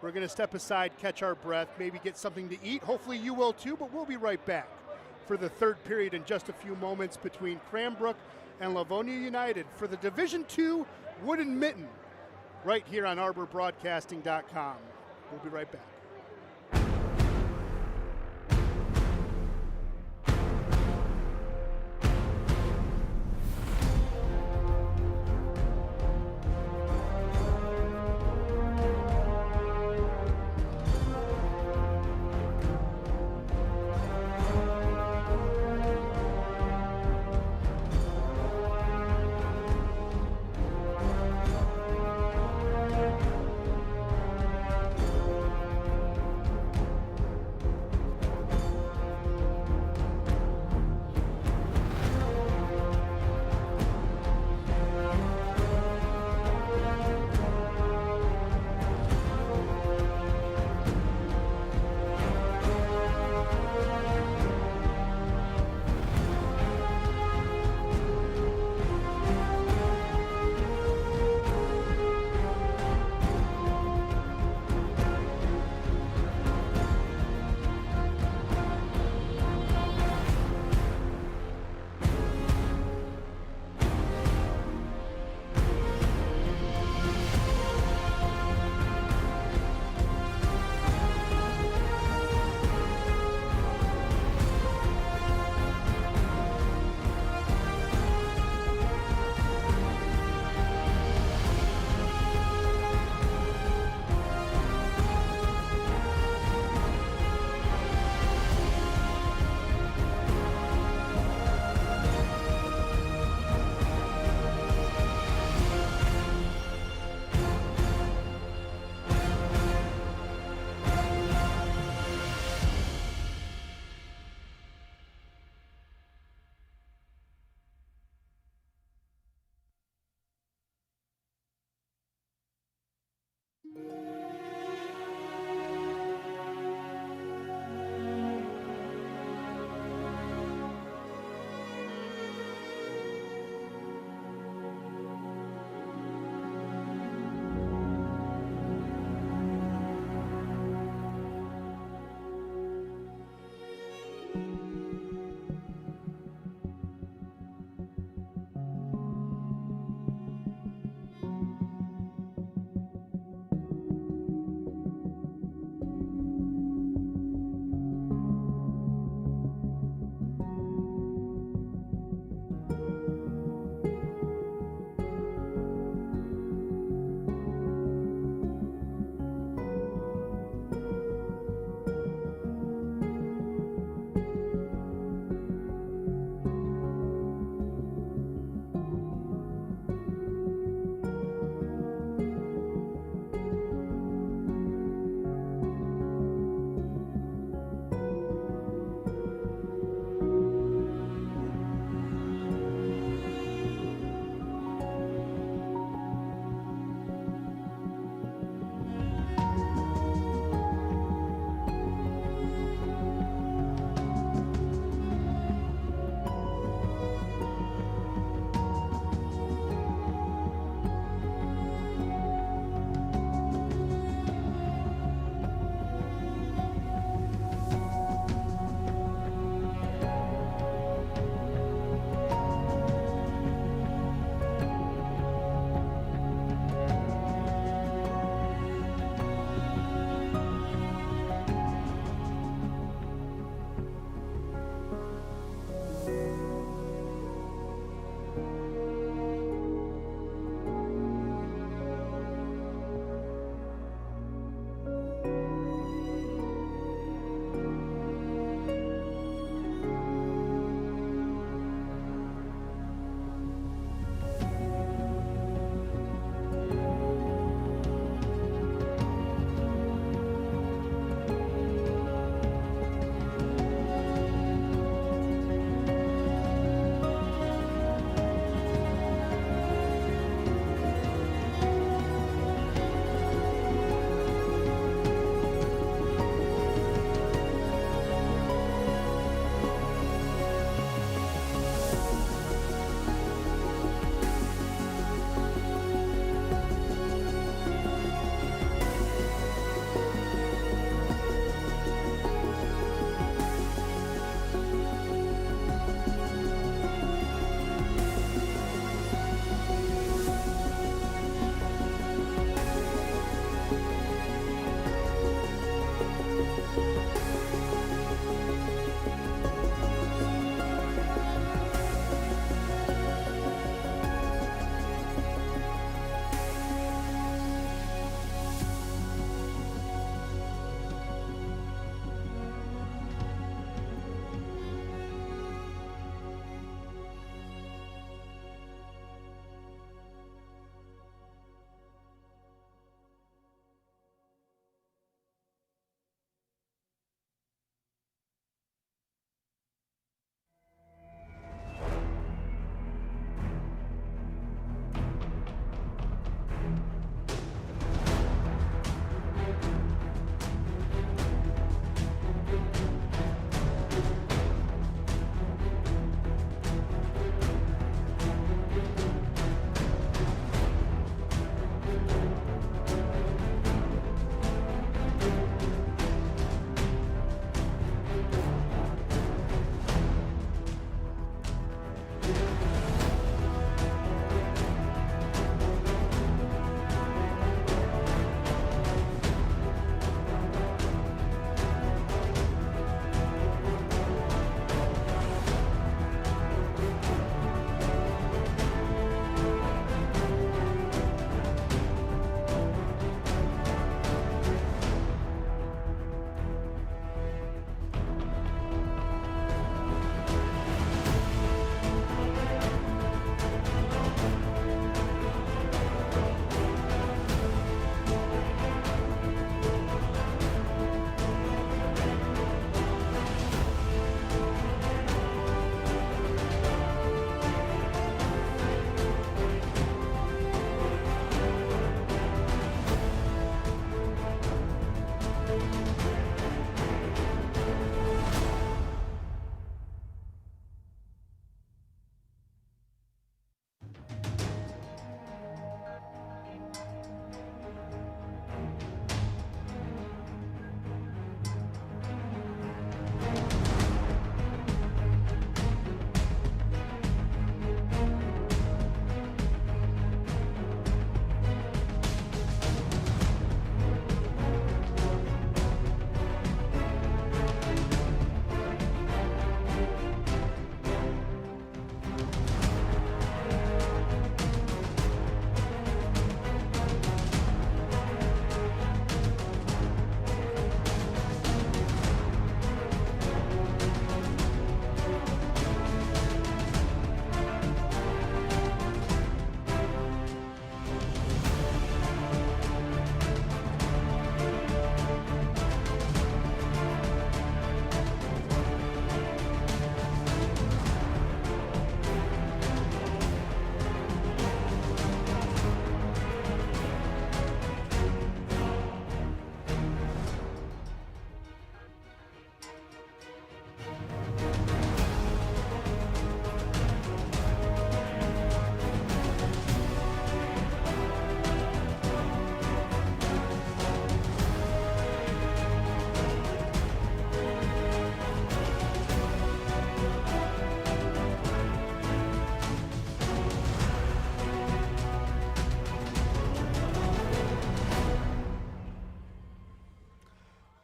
We're going to step aside, catch our breath, maybe get something to eat. Hopefully you will too, but we'll be right back for the third period in just a few moments between Cranbrook and Livonia United for the Division II Wooden Mitten right here on ArborBroadcasting.com. We'll be right back.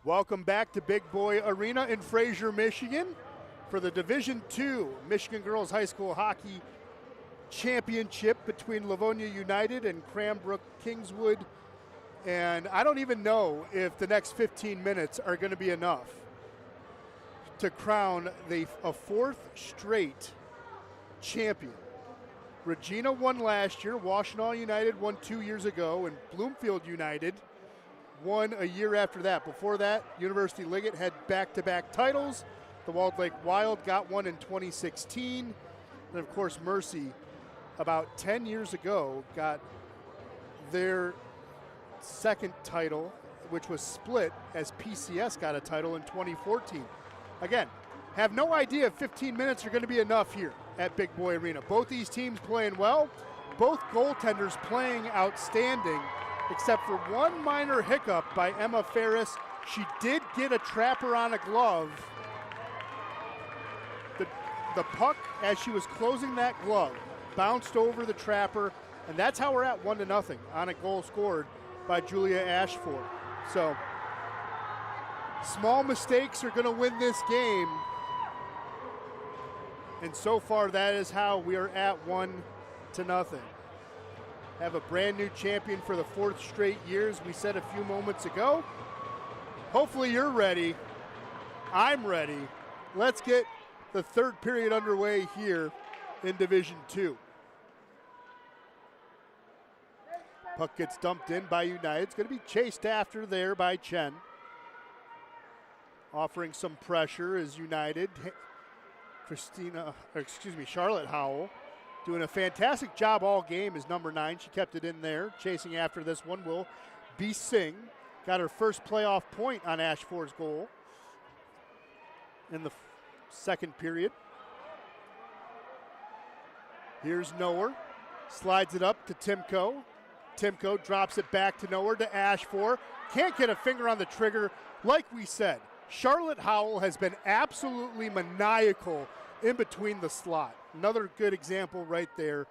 Welcome back to Big Boy Arena in Fraser, Michigan for the Division II Michigan Girls High School Hockey Championship between Livonia United and Cranbrook Kingswood. And I don't even know if the next 15 minutes are going to be enough to crown a fourth straight champion. Regina won last year, Washtenaw United won 2 years ago, and Bloomfield United won a year after that. Before that, University Liggett had back-to-back titles. The Walled Lake Wild got one in 2016. And of course, Mercy, about 10 years ago, got their second title, which was split as PCS got a title in 2014. Again, have no idea if 15 minutes are going to be enough here at Big Boy Arena. Both these teams playing well, both goaltenders playing outstanding, except for one minor hiccup by Emma Ferris. She did get a trapper on a glove. The puck, as she was closing that glove, bounced over the trapper, and that's how we're at 1-0 on a goal scored by Julia Ashford. So, small mistakes are going to win this game. And so far, that is how we are at 1-0. Have a brand new champion for the fourth straight year, as we said a few moments ago. Hopefully you're ready. I'm ready. Let's get the third period underway here in Division II. Puck gets dumped in by United. It's going to be chased after there by Chen. Offering some pressure is United. Charlotte Howell doing a fantastic job all game is number 9. She kept it in there. Chasing after this one will be Singh. Got her first playoff point on Ashford's goal in the second period. Here's Noer. Slides it up to Timko. Timko drops it back to Noer to Ashford. Can't get a finger on the trigger. Like we said, Charlotte Howell has been absolutely maniacal in between the slot. Another good example right there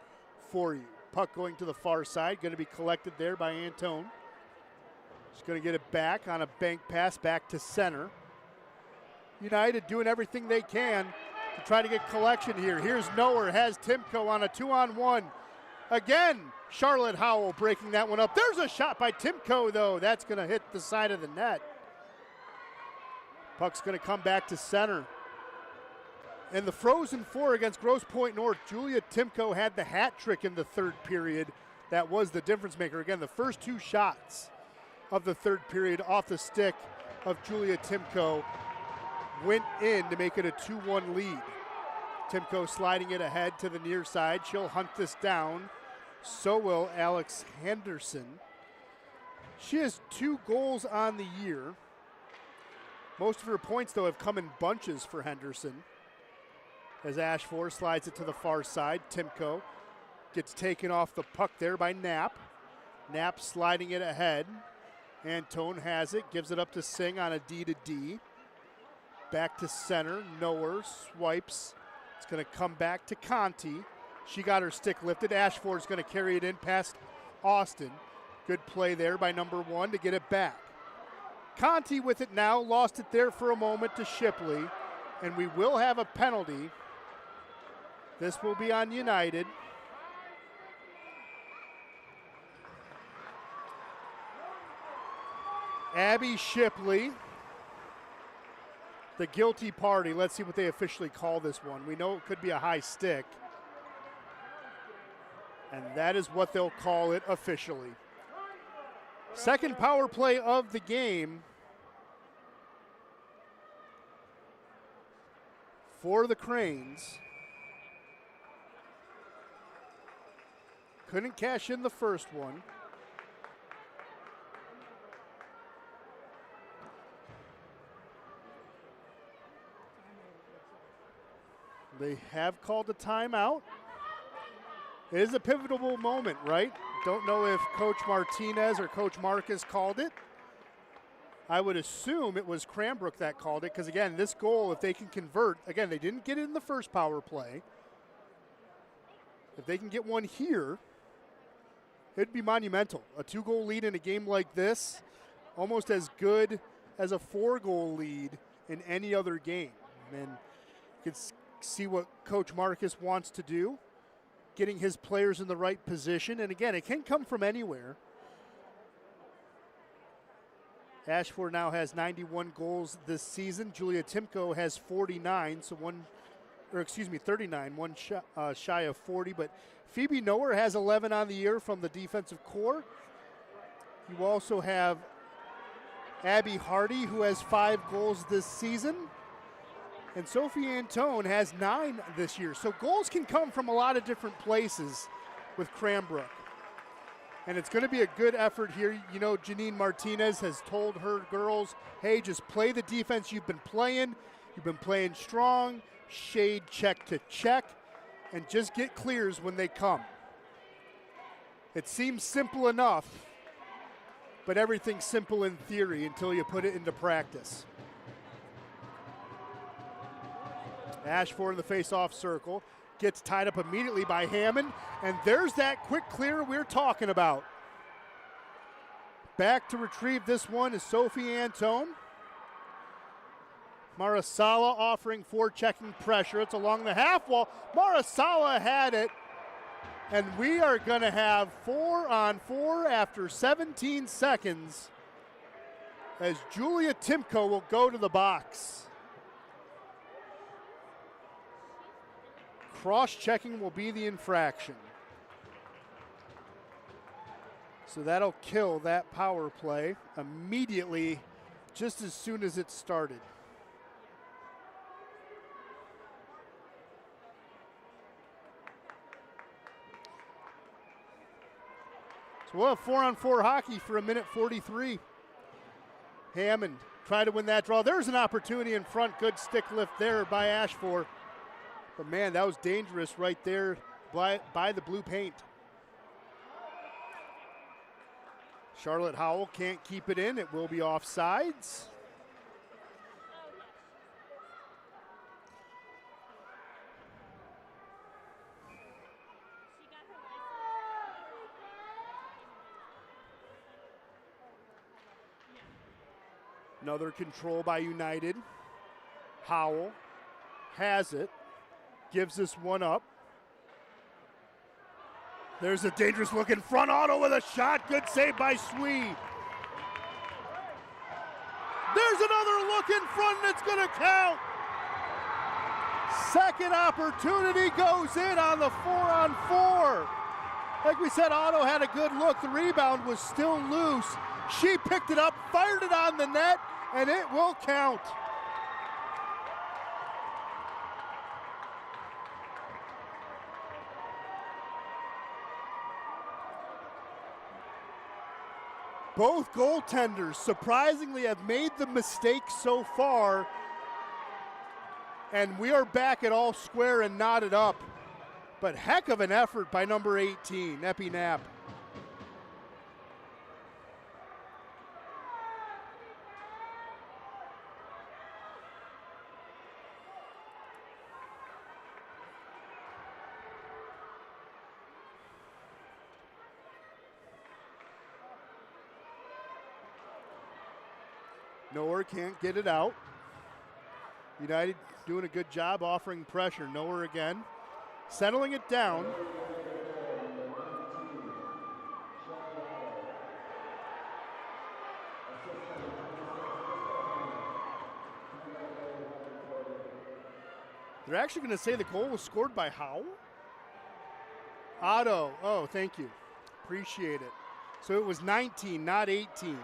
for you. Puck going to the far side, going to be collected there by Antone. She's going to get it back on a bank pass back to center. United doing everything they can to try to get collection here. Here's Noer, has Timko on a 2-on-1. Again, Charlotte Howell breaking that one up. There's a shot by Timko, though. That's going to hit the side of the net. Puck's going to come back to center. And the Frozen Four against Grosse Pointe North, Julia Timko had the hat trick in the third period. That was the difference maker. Again, the first two shots of the third period off the stick of Julia Timko went in to make it a 2-1 lead. Timko sliding it ahead to the near side. She'll hunt this down. So will Alex Henderson. She has 2 goals on the year. Most of her points, though, have come in bunches for Henderson. As Ashford slides it to the far side. Timko gets taken off the puck there by Knapp. Knapp sliding it ahead. Antone has it, gives it up to Singh on a D-to-D. Back to center, Noer swipes. It's going to come back to Conti. She got her stick lifted. Ashford's going to carry it in past Austin. Good play there by number 1 to get it back. Conti with it now, lost it there for a moment to Shipley, and we will have a penalty. This will be on United. Abby Shipley, the guilty party. Let's see what they officially call this one. We know it could be a high stick, and that is what they'll call it officially. Second power play of the game for the Cranes. Couldn't cash in the first one. They have called a timeout. It is a pivotal moment, right? Don't know if Coach Martinez or Coach Marcus called it. I would assume it was Cranbrook that called it because, again, this goal, if they can convert, again, they didn't get it in the first power play. If they can get one here, it'd be monumental. A 2-goal lead in a game like this, almost as good as a 4-goal lead in any other game. And you can see what Coach Marcus wants to do, getting his players in the right position. And again, it can come from anywhere. Ashford now has 91 goals this season. Julia Timko has 49, 39, one shy of 40. But Phoebe Noer has 11 on the year from the defensive core. You also have Abby Hardy, who has 5 goals this season. And Sophie Antone has 9 this year. So goals can come from a lot of different places with Cranbrook. And it's going to be a good effort here. You know, Janine Martinez has told her girls, hey, just play the defense you've been playing. You've been playing strong, shade check to check, and just get clears when they come. It seems simple enough, but everything's simple in theory until you put it into practice. Ashford in the face-off circle. Gets tied up immediately by Hammond, and there's that quick clear we're talking about. Back to retrieve this one is Sophie Antone. Marasala offering forechecking pressure. It's along the half wall. Marasala had it, and we are going to have 4-on-4 after 17 seconds as Julia Timko will go to the box. Cross-checking will be the infraction. So that'll kill that power play immediately, just as soon as it started. So we'll have 4-on-4 hockey for a minute 43. Hammond try to win that draw. There's an opportunity in front. Good stick lift there by Ashford. But man, that was dangerous right there by the blue paint. Charlotte Howell can't keep it in. It will be offsides. Another control by United. Howell has it. Gives this one up. There's a dangerous look in front. Otto with a shot. Good save by Swee. There's another look in front, and it's going to count. Second opportunity goes in on the 4-on-4. Like we said, Otto had a good look. The rebound was still loose. She picked it up, fired it on the net, and it will count. Both goaltenders surprisingly have made the mistake so far, and we are back at all square and knotted up. But heck of an effort by number 18, Epi Knapp. Noer can't get it out. United doing a good job offering pressure. Noer again, settling it down. They're actually going to say the goal was scored by Howell? Otto. Oh, thank you. Appreciate it. So it was 19, not 18.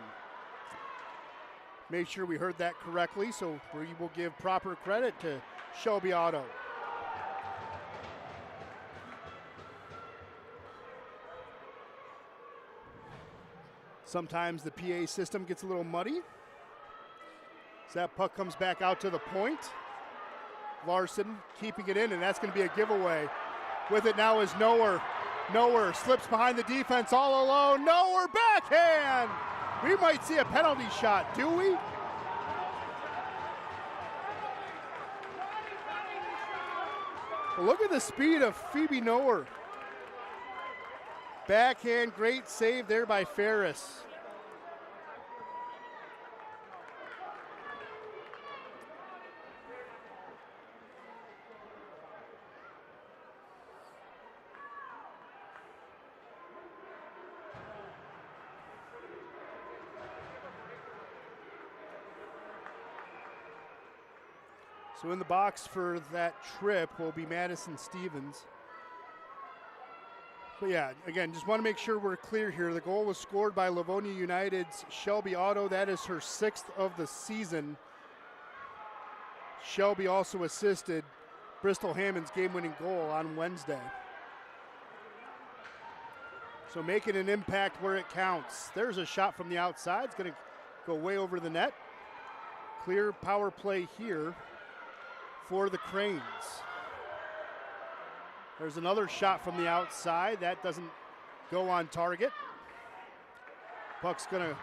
Make sure we heard that correctly, so we will give proper credit to Shelby Otto. Sometimes the PA system gets a little muddy. So that puck comes back out to the point. Larson keeping it in, and that's going to be a giveaway. With it now is Noer. Noer slips behind the defense all alone. Noer backhand! We might see a penalty shot, do we? Well, look at the speed of Phoebe Noer. Backhand, great save there by Ferris. So in the box for that trip will be Madison Stevens. But yeah, again, just want to make sure we're clear here. The goal was scored by Livonia United's Shelby Otto. That is her 6th of the season. Shelby also assisted Bristol Hammond's game-winning goal on Wednesday. So making an impact where it counts. There's a shot from the outside. It's going to go way over the net. Clear power play here for the Cranes. There's another shot from the outside. That doesn't go on target. Puck's going to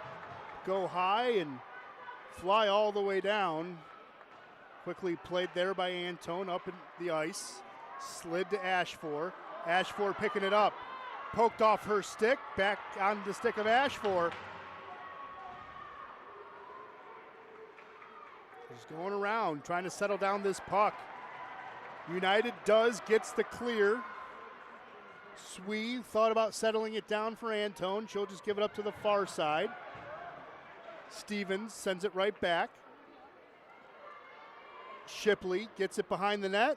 go high and fly all the way down. Quickly played there by Antone up in the ice. Slid to Ashford. Ashford picking it up. Poked off her stick. Back on the stick of Ashford. She's going around trying to settle down this puck. United gets the clear. Swee thought about settling it down for Antone. She'll just give it up to the far side. Stevens sends it right back. Shipley gets it behind the net,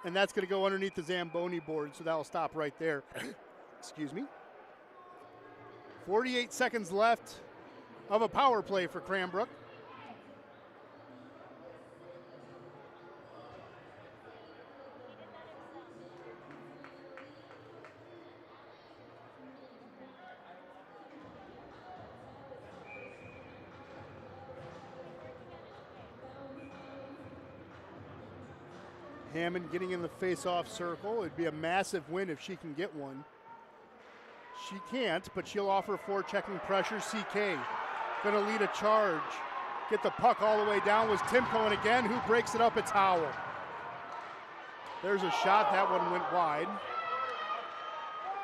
and that's going to go underneath the Zamboni board, so that'll stop right there. Excuse me. 48 seconds left of a power play for Cranbrook. Hammond getting in the face-off circle. It'd be a massive win if she can get one. She can't, but she'll offer forechecking pressure. CK gonna lead a charge. Get the puck all the way down was Timko, and again, who breaks it up? It's Howell. There's a shot, that one went wide.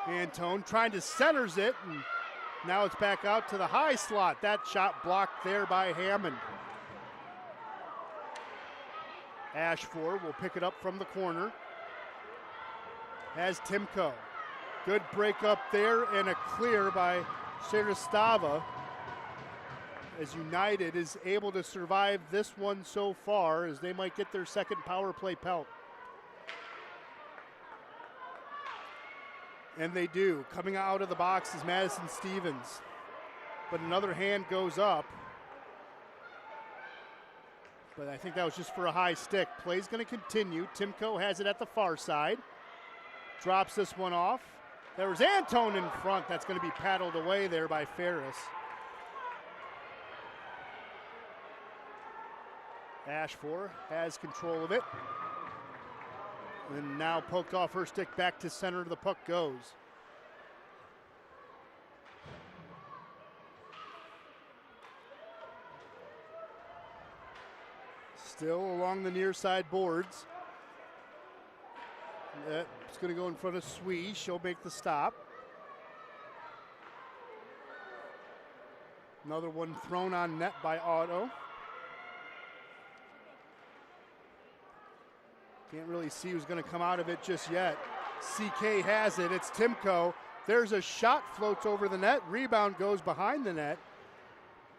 Antone trying to centers it, and now it's back out to the high slot. That shot blocked there by Hammond. Ashford will pick it up from the corner. Has Timko. Good break up there and a clear by Serastava. As United is able to survive this one so far, as they might get their second power play pelt. And they do. Coming out of the box is Madison Stevens. But another hand goes up. But I think that was just for a high stick. Play's going to continue. Timko has it at the far side. Drops this one off. There was Antone in front. That's going to be paddled away there by Ferris. Ashford has control of it. And now poked off her stick, back to center. The puck goes. Still along the near side boards. That's going to go in front of Swee. She'll make the stop. Another one thrown on net by Otto. Can't really see who's going to come out of it just yet. CK has it. It's Timko. There's a shot, floats over the net. Rebound goes behind the net.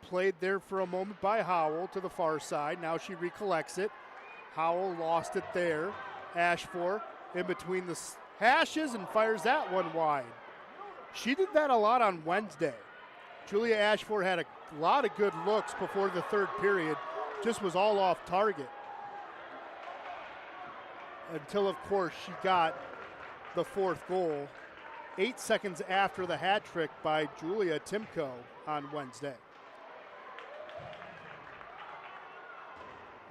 Played there for a moment by Howell to the far side. Now she recollects it. Howell lost it there. Ashford in between the hashes and fires that one wide. She did that a lot on Wednesday. Julia Ashford had a lot of good looks before the third period. Just was all off target. Until, of course, she got the fourth goal 8 seconds after the hat trick by Julia Timko on Wednesday.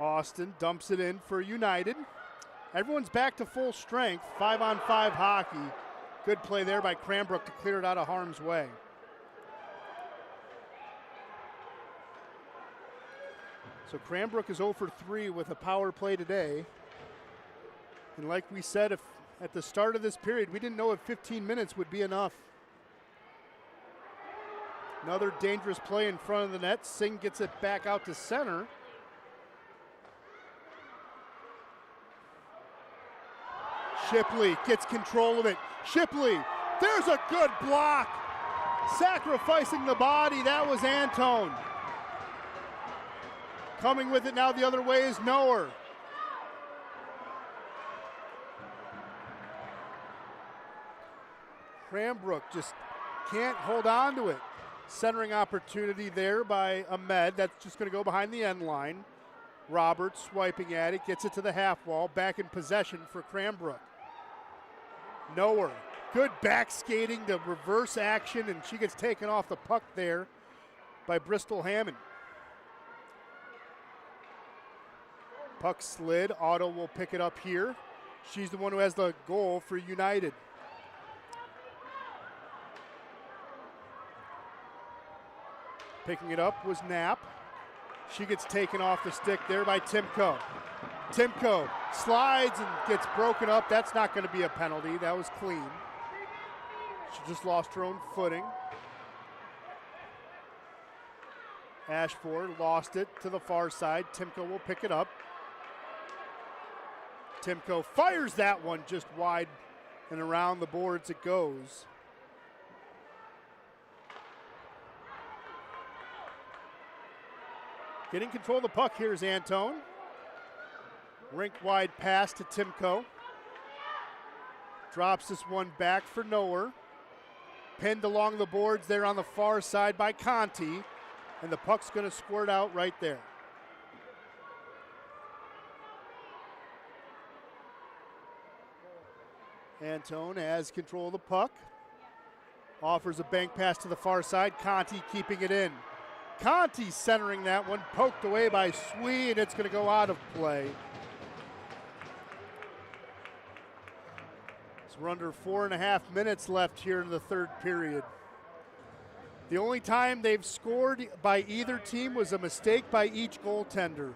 Austin dumps it in for United. Everyone's back to full strength, 5-on-5 hockey. Good play there by Cranbrook to clear it out of harm's way. So Cranbrook is 0 for 3 with a power play today. And like we said, at the start of this period, we didn't know if 15 minutes would be enough. Another dangerous play in front of the net. Singh gets it back out to center. Shipley gets control of it. Shipley, there's a good block. Sacrificing the body, that was Antone. Coming with it now the other way is Noer. Cranbrook just can't hold on to it. Centering opportunity there by Ahmed. That's just going to go behind the end line. Roberts swiping at it, gets it to the half wall. Back in possession for Cranbrook. Nowhere. Good back skating to reverse action, and she gets taken off the puck there by Bristol Hammond. Puck slid. Otto will pick it up here. She's the one who has the goal for United. Picking it up was Knapp. She gets taken off the stick there by Timko. Timko slides and gets broken up. That's not going to be a penalty. That was clean. She just lost her own footing. Ashford lost it to the far side. Timko will pick it up. Timko fires that one just wide and around the boards it goes. Getting control of the puck here is Antone. Rink wide pass to Timko. Drops this one back for Noer. Pinned along the boards there on the far side by Conti. And the puck's going to squirt out right there. Antone has control of the puck. Offers a bank pass to the far side. Conti keeping it in. Conti centering that one, poked away by Swee, and it's going to go out of play. So we're under 4.5 minutes left here in the third period. The only time they've scored by either team was a mistake by each goaltender.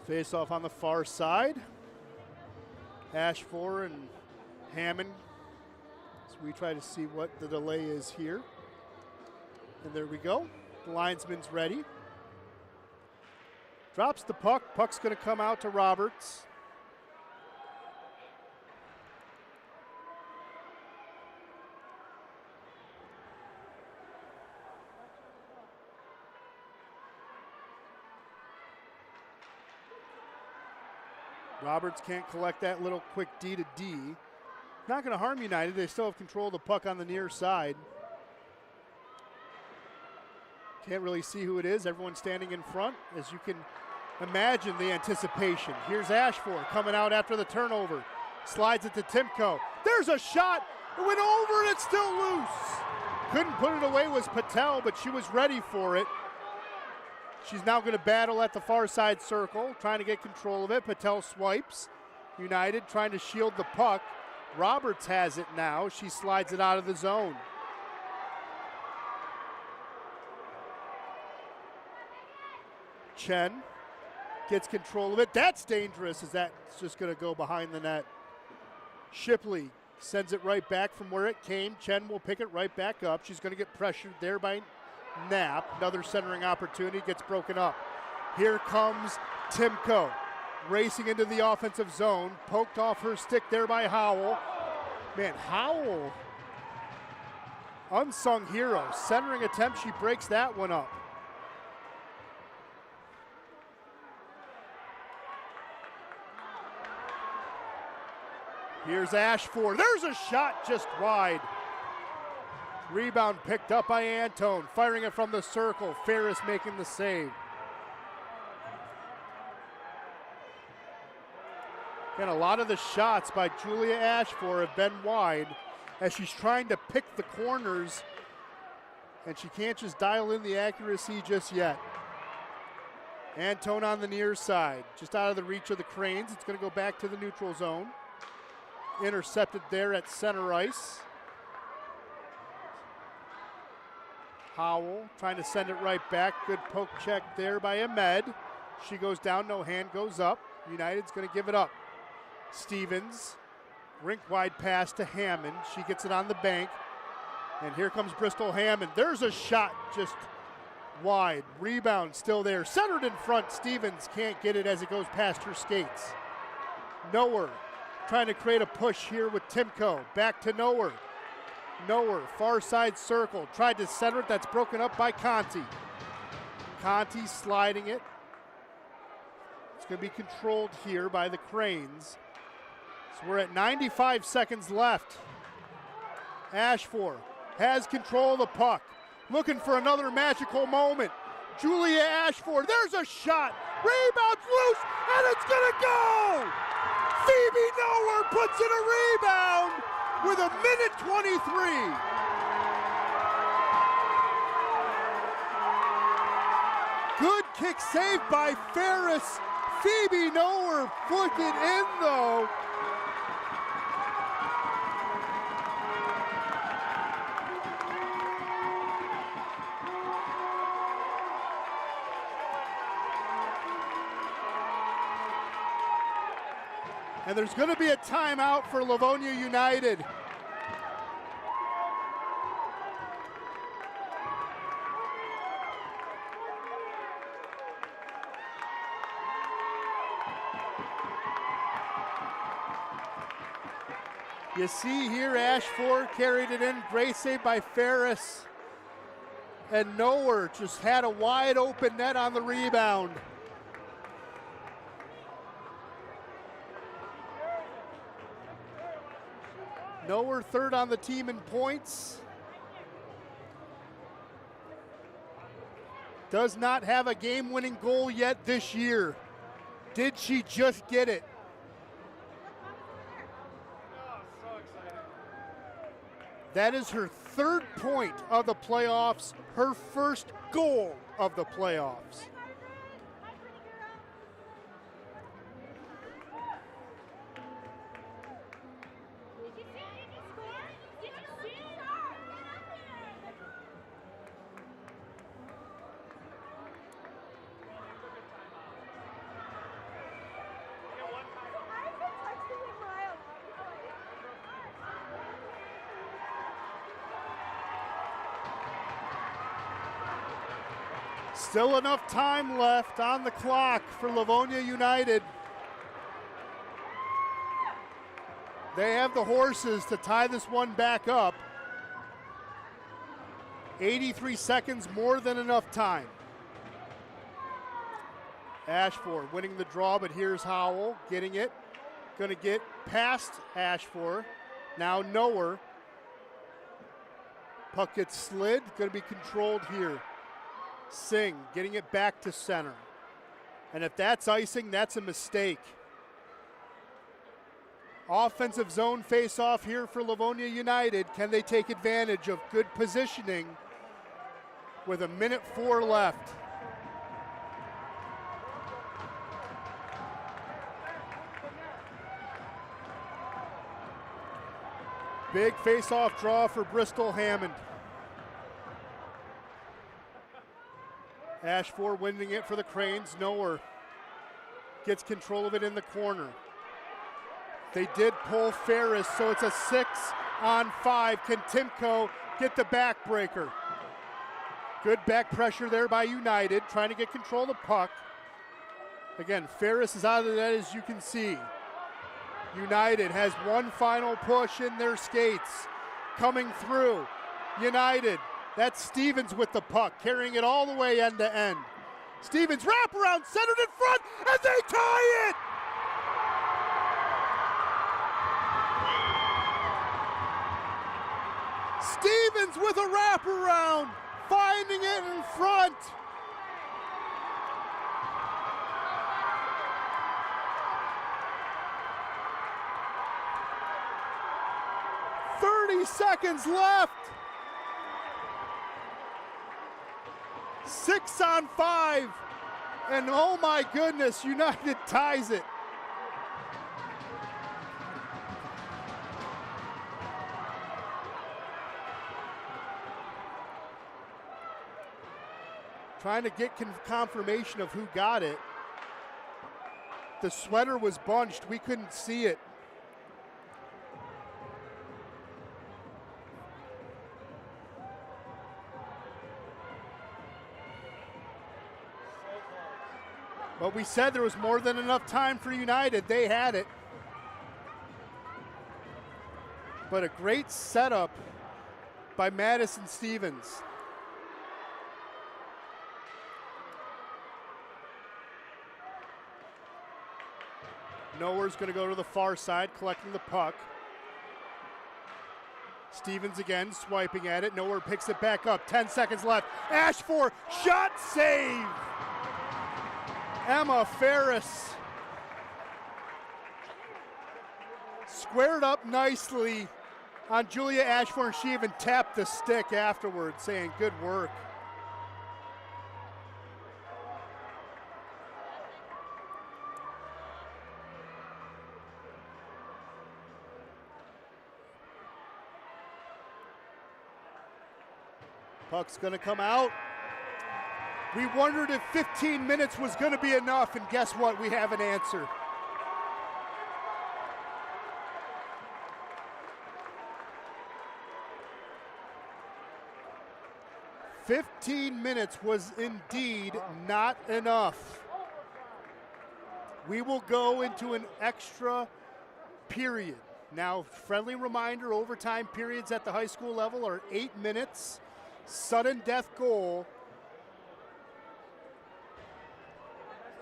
Face off on the far side. Ashford and Hammond. So we try to see what the delay is here. And there we go. The linesman's ready. Drops the puck. Puck's going to come out to Roberts. Roberts can't collect that little quick D to D. Not going to harm United. They still have control of the puck on the near side. Can't really see who it is. Everyone's standing in front. As you can imagine the anticipation. Here's Ashford coming out after the turnover. Slides it to Timko. There's a shot. It went over and it's still loose. Couldn't put it away was Patel, but she was ready for it. She's now going to battle at the far side circle, trying to get control of it. Patel swipes. United trying to shield the puck. Roberts has it now. She slides it out of the zone. Chen gets control of it. That's dangerous, as that's just going to go behind the net. Shipley sends it right back from where it came. Chen will pick it right back up. She's going to get pressured there by Knapp. Another centering opportunity gets broken up. Here comes Timko racing into the offensive zone. Poked off her stick there by Howell. Man, Howell, unsung hero. Centering attempt, she breaks that one up. Here's Ashford. There's a shot just wide. Rebound picked up by Antone, firing it from the circle. Ferris making the save. And a lot of the shots by Julia Ashford have been wide as she's trying to pick the corners, and she can't just dial in the accuracy just yet. Antone on the near side, just out of the reach of the Cranes. It's going to go back to the neutral zone. Intercepted there at center ice. Howell trying to send it right back. Good poke check there by Ahmed. She goes down, no hand goes up. United's going to give it up. Stevens, rink wide pass to Hammond. She gets it on the bank. And here comes Bristol Hammond. There's a shot just wide. Rebound still there. Centered in front. Stevens can't get it as it goes past her skates. Noer trying to create a push here with Timko. Back to Noer. Nowhere, far side circle. Tried to center it, that's broken up by Conti. Conti sliding it. It's going to be controlled here by the Cranes. So we're at 95 seconds left. Ashford has control of the puck. Looking for another magical moment. Julia Ashford, there's a shot. Rebound's loose, and it's going to go! Phoebe Nowhere puts in a rebound with a minute 23. Good kick save by Ferris. Phoebe Nowhere flicked it in though. And there's going to be a timeout for Livonia United. You see here, Ashford carried it in. Great save by Ferris. And Nowhere just had a wide open net on the rebound. Nowhere third on the team in points. Does not have a game-winning goal yet this year. Did she just get it? That is her third point of the playoffs, her first goal of the playoffs. Still enough time left on the clock for Livonia United. They have the horses to tie this one back up. 83 seconds, more than enough time. Ashford winning the draw, but here's Howell getting it. Going to get past Ashford. Now Nowhere. Puck gets slid, going to be controlled here. Singh getting it back to center. And if that's icing, that's a mistake. Offensive zone face-off here for Livonia United. Can they take advantage of good positioning with a minute 4 left? Big face-off draw for Bristol Hammond. Ashford winning it for the Cranes. Nowhere gets control of it in the corner. They did pull Ferris, so it's a 6-on-5. Can Timko get the backbreaker? Good back pressure there by United, trying to get control of the puck. Again, Ferris is out of the net, as you can see. United has one final push in their skates. Coming through. United. That's Stevens with the puck, carrying it all the way end to end. Stevens wraparound, centered in front, and they tie it! Stevens with a wraparound, finding it in front. Seconds left. 6-on-5. And oh my goodness, United ties it. Trying to get confirmation of who got it. The sweater was bunched, we couldn't see it. But we said there was more than enough time for United. They had it. But a great setup by Madison Stevens. Nowhere's going to go to the far side, collecting the puck. Stevens again, swiping at it. Nowhere picks it back up. 10 seconds left. Ashford, shot save! Emma Ferris squared up nicely on Julia Ashford. She even tapped the stick afterwards, saying good work. Puck's gonna come out. We wondered if 15 minutes was gonna be enough, and guess what? We have an answer. "15 minutes was indeed not enough. We will go into an extra period. Now, friendly reminder, overtime periods at the high school level are 8 minutes. Sudden death goal,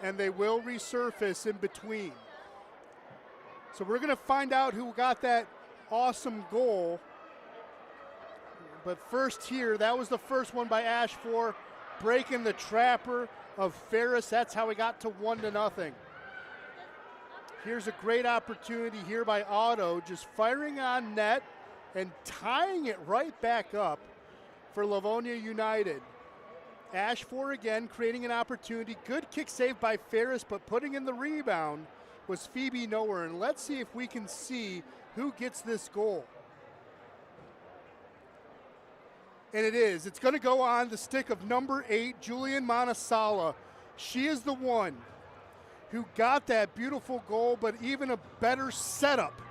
and they will resurface in between. So we're gonna find out who got that awesome goal. But first here, that was the first one by Ashford, breaking the trapper of Ferris. That's how we got to 1-0. Here's a great opportunity here by Otto, just firing on net and tying it right back up for Livonia United. Ashford again creating an opportunity. Good kick save by Ferris, but putting in the rebound was Phoebe Nowhere. And let's see if we can see who gets this goal. And it is. It's going to go on the stick of number 8, Julian Monasala. She is the one who got that beautiful goal, but even a better setup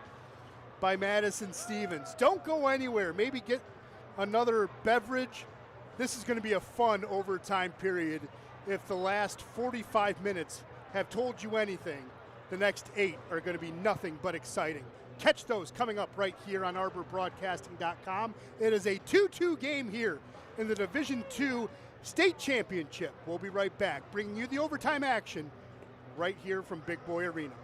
by Madison Stevens. Don't go anywhere. Maybe get another beverage. This is going to be a fun overtime period. If the last 45 minutes have told you anything, the next 8 are going to be nothing but exciting. Catch those coming up right here on arborbroadcasting.com. It is a 2-2 game here in the Division II State Championship. We'll be right back, bringing you the overtime action right here from Big Boy Arena.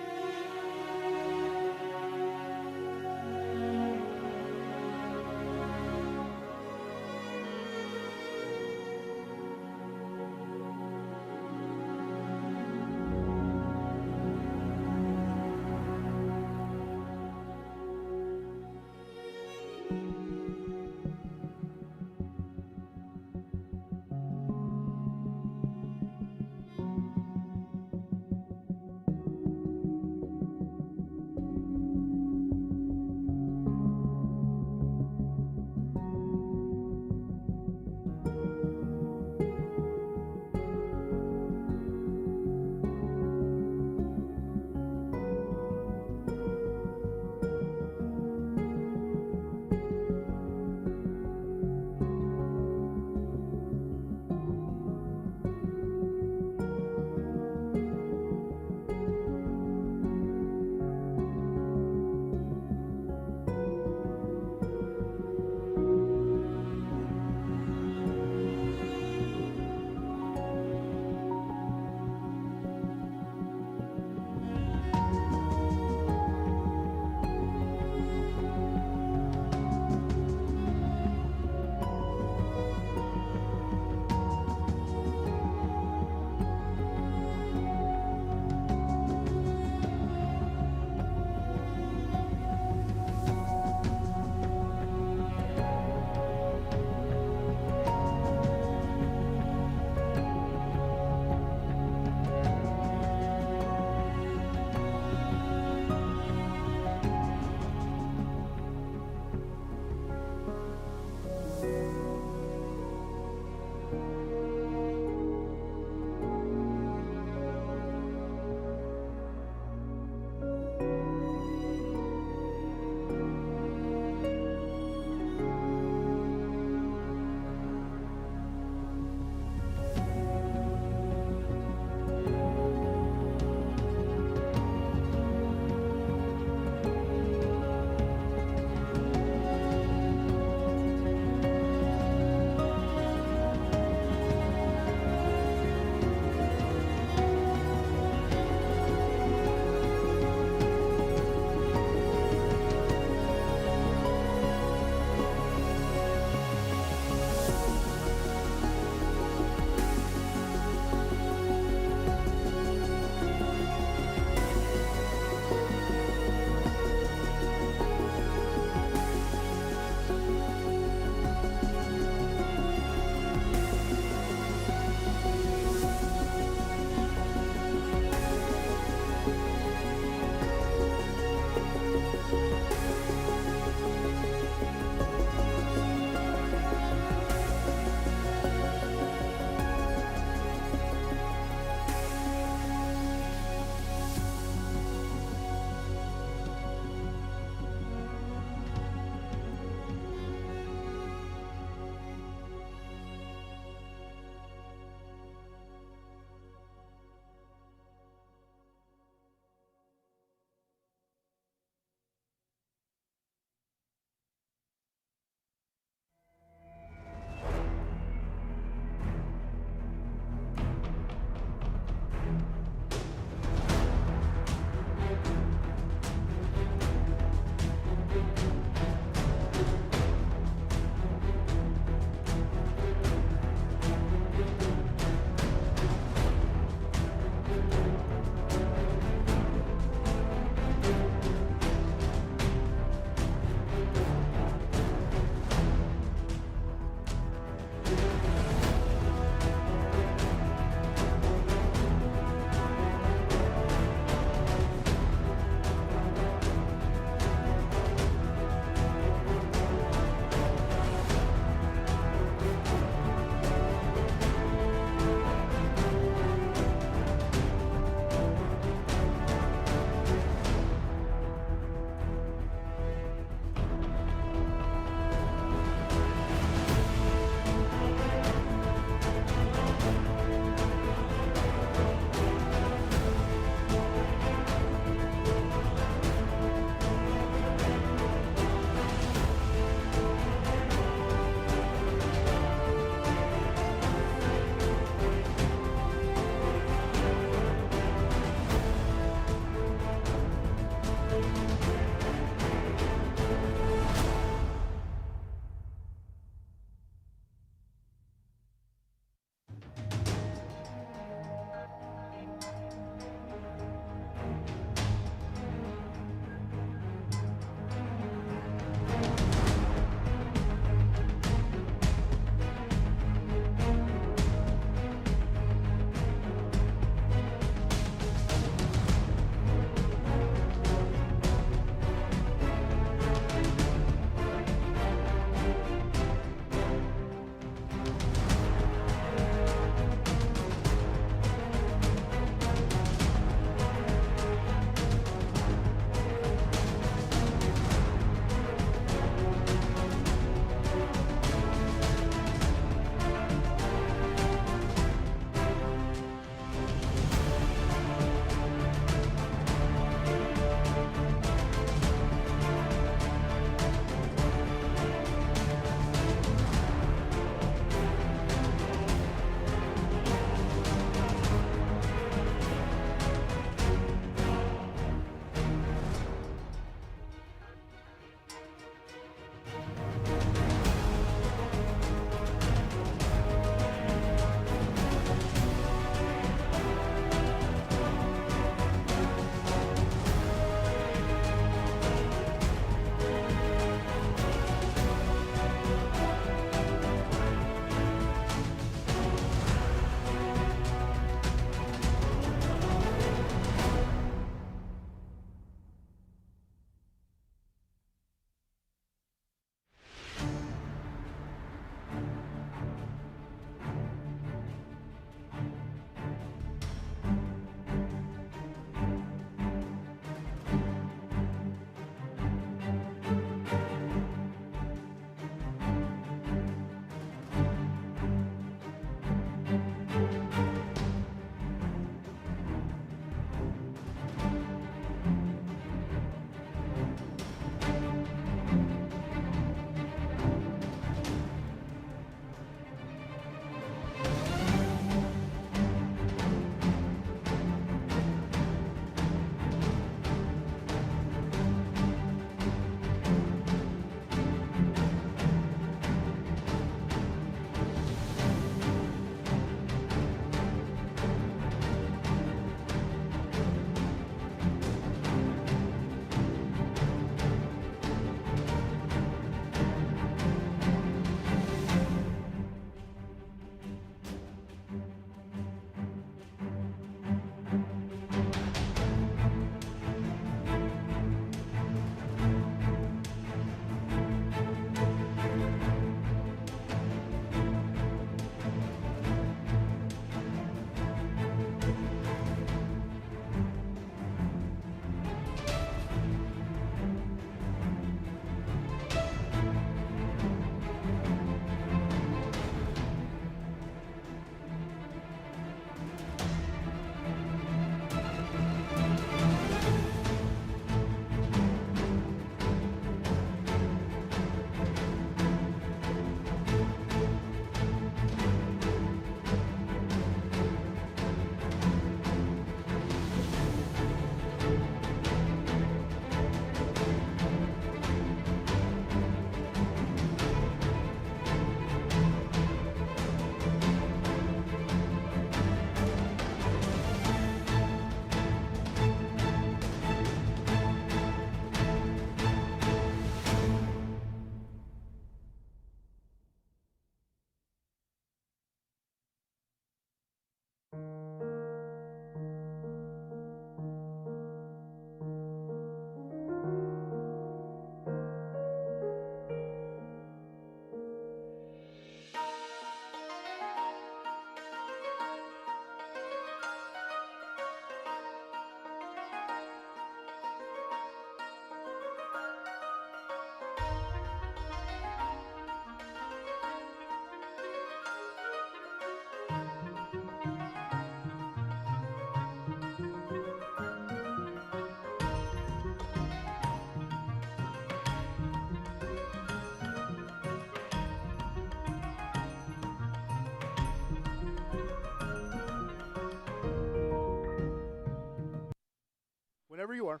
Whenever you are.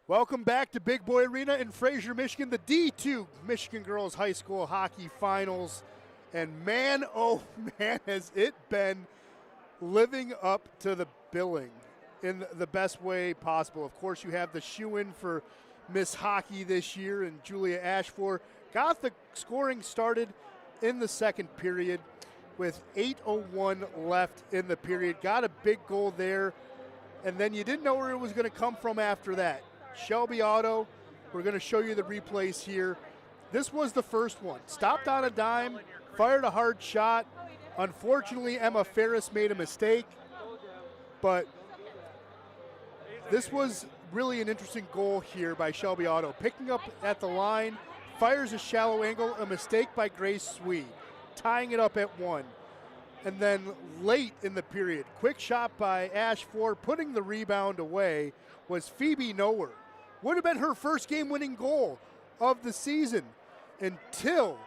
Welcome back to Big Boy Arena in Fraser, Michigan, the D2 Michigan Girls High School Hockey Finals. And man, oh man, has it been living up to the billing in the best way possible. Of course, you have the shoe-in for Miss Hockey this year, and Julia Ashford got the scoring started in the second period with 8:01 left in the period. Got a big goal there, and then you didn't know where it was going to come from after that. Shelby Otto, we're going to show you the replays here. This was the first one. Stopped on a dime, fired a hard shot. Unfortunately, Emma Ferris made a mistake, but this was really an interesting goal here by Shelby Otto. Picking up at the line, fires a shallow angle, a mistake by Grace Swede, tying it up at 1. And then late in the period, quick shot by Ashford, putting the rebound away, was Phoebe Nower. Would have been her first game-winning goal of the season until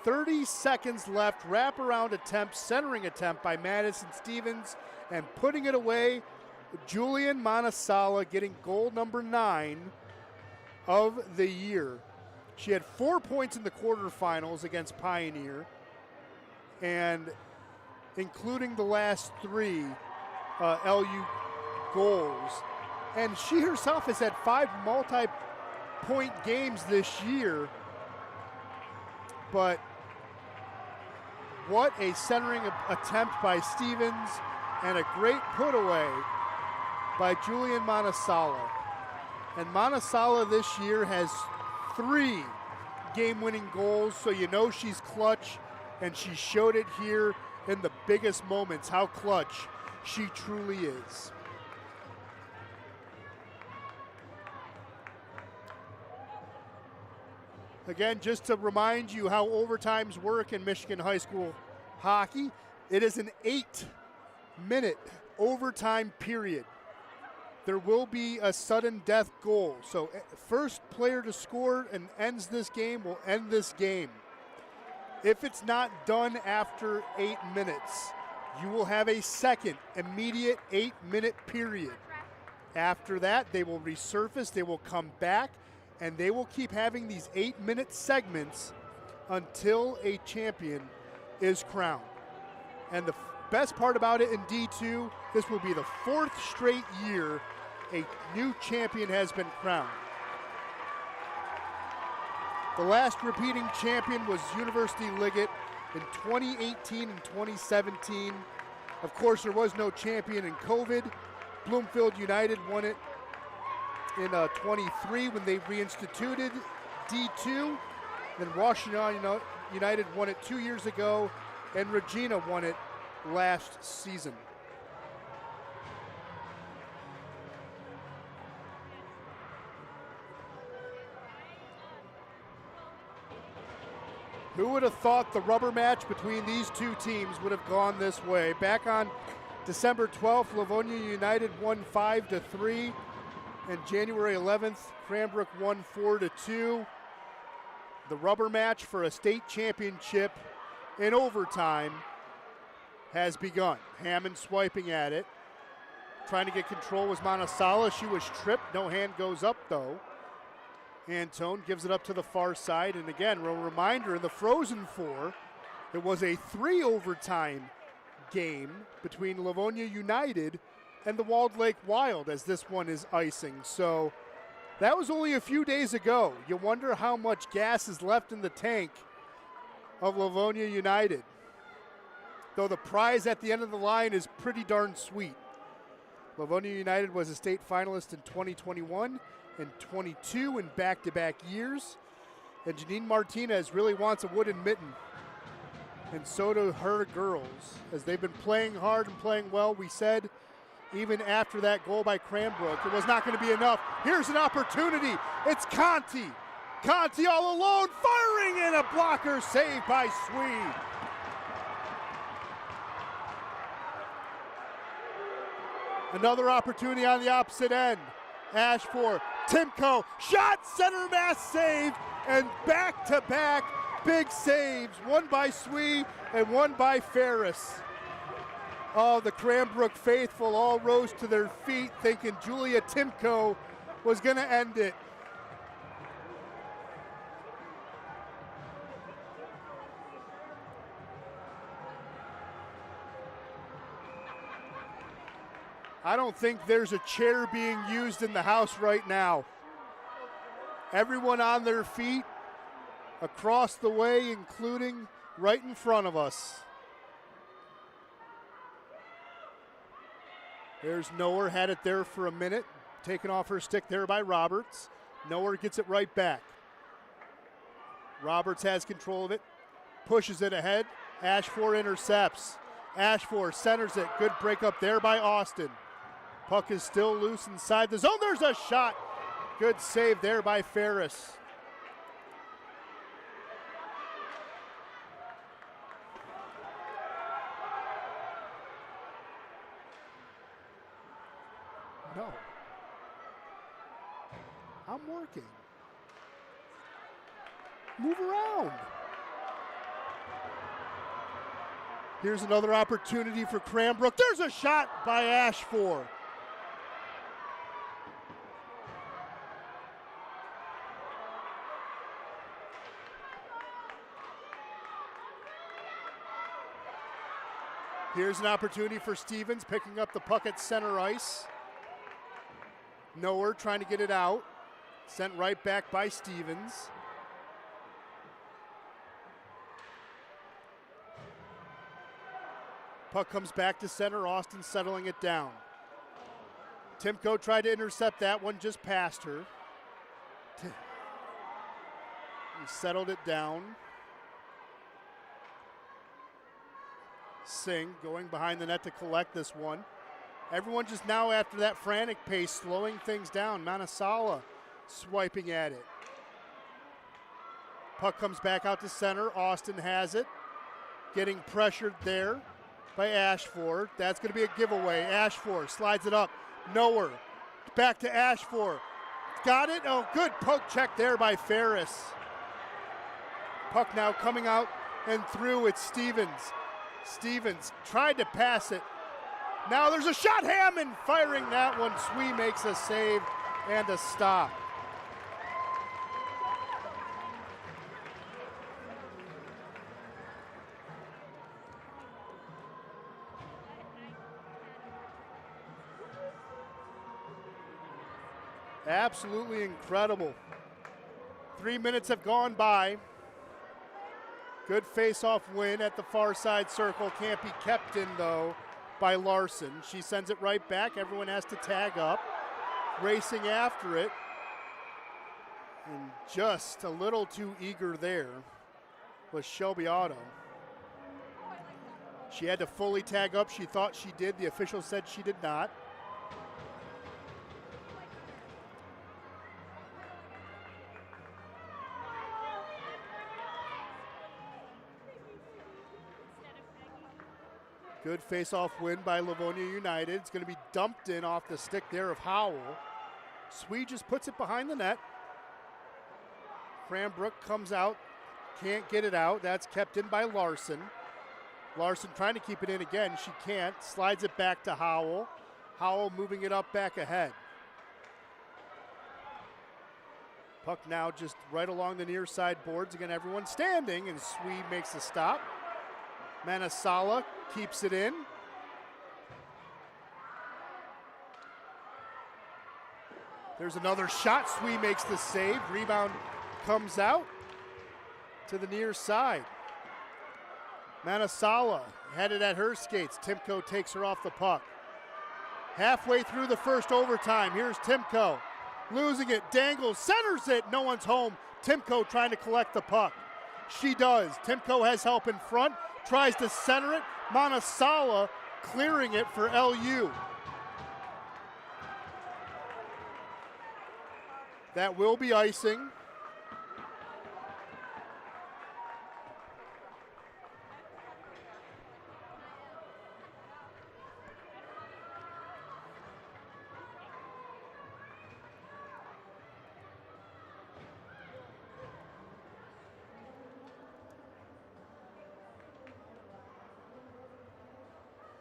30 seconds left, wraparound attempt, centering attempt by Madison Stevens, and putting it away, Julian Monasala getting goal number 9 of the year. She had 4 points in the quarterfinals against Pioneer, and including the last 3 LU goals. And she herself has had 5 multi-point games this year, but what a centering attempt by Stevens and a great put away by Julian Monasala. And Monasala this year has 3 game-winning goals, so you know she's clutch, and she showed it here in the biggest moments, how clutch she truly is. Again, just to remind you how overtimes work in Michigan high school hockey, it is an 8-minute overtime period. There will be a sudden death goal. So first player to score and ends this game will end this game. If it's not done after 8 minutes, you will have a second immediate 8-minute period. After that, they will resurface, they will come back, and they will keep having these 8-minute segments until a champion is crowned. And the best part about it in D2, this will be the 4th straight year a new champion has been crowned. The last repeating champion was University Liggett in 2018 and 2017. Of course, there was no champion in COVID. Bloomfield United won it in 23 when they reinstituted D2. Then Washington United won it 2 years ago, and Regina won it last season. Who would have thought the rubber match between these two teams would have gone this way? Back on December 12th, Livonia United won 5-3, and January 11th, Cranbrook won 4-2. The rubber match for a state championship in overtime has begun. Hammond swiping at it. Trying to get control was Monasala. She was tripped. No hand goes up, though. Antone gives it up to the far side. And again, a reminder, in the Frozen Four, it was a 3 overtime game between Livonia United and the Walled Lake Wild, as this one is icing. So that was only a few days ago. You wonder how much gas is left in the tank of Livonia United. Though the prize at the end of the line is pretty darn sweet. Livonia United was a state finalist in 2021 and 22 in back-to-back years. And Janine Martinez really wants a wooden mitten. And so do her girls, as they've been playing hard and playing well. We said even after that goal by Cranbrook, it was not going to be enough. Here's an opportunity. It's Conti. Conti all alone, firing in, a blocker saved by Swede. Another opportunity on the opposite end. Ashford, Timko, shot, center mass save, and back-to-back big saves, one by Swede and one by Ferris. Oh, the Cranbrook faithful all rose to their feet thinking Julia Timko was going to end it. I don't think there's a chair being used in the house right now. Everyone on their feet across the way, including right in front of us. There's Noer, had it there for a minute, taken off her stick there by Roberts. Noer gets it right back. Roberts has control of it, pushes it ahead. Ashford intercepts. Ashford centers it. Good break up there by Austin. Puck is still loose inside the zone. There's a shot. Good save there by Ferris. No. I'm working. Move around. Here's another opportunity for Cranbrook. There's a shot by Ashford. Here's an opportunity for Stevens, picking up the puck at center ice. Noer trying to get it out. Sent right back by Stevens. Puck comes back to center. Austin settling it down. Timko tried to intercept that one, just past her. He settled it down. Singh going behind the net to collect this one. Everyone just now, after that frantic pace, slowing things down. Manasala swiping at it. Puck comes back out to center. Austin has it. Getting pressured there by Ashford. That's going to be a giveaway. Ashford slides it up. Noer. Back to Ashford. Got it. Oh, good poke check there by Ferris. Puck now coming out and through. It's Stevens. Stevens tried to pass it. Now there's a shot. Hammond firing that one. Swee makes a save and a stop. Absolutely incredible. 3 minutes have gone by. Good face-off win at the far side circle. Can't be kept in, though, by Larson. She sends it right back. Everyone has to tag up. Racing after it. And just a little too eager there was Shelby Otto. She had to fully tag up. She thought she did. The official said she did not. Good face-off win by Livonia United. It's going to be dumped in off the stick there of Howell. Swee just puts it behind the net. Cranbrook comes out, can't get it out. That's kept in by Larson. Larson trying to keep it in again. She can't. Slides it back to Howell. Howell moving it up back ahead. Puck now just right along the near side boards. Again, everyone standing, and Swee makes a stop. Manasala keeps it in. There's another shot. Swee makes the save. Rebound comes out to the near side. Manasala had it at her skates. Timko takes her off the puck. Halfway through the first overtime, here's Timko. Losing it, dangles, centers it. No one's home. Timko trying to collect the puck. She does. Timko has help in front. Tries to center it. Manasala clearing it for LU. That will be icing.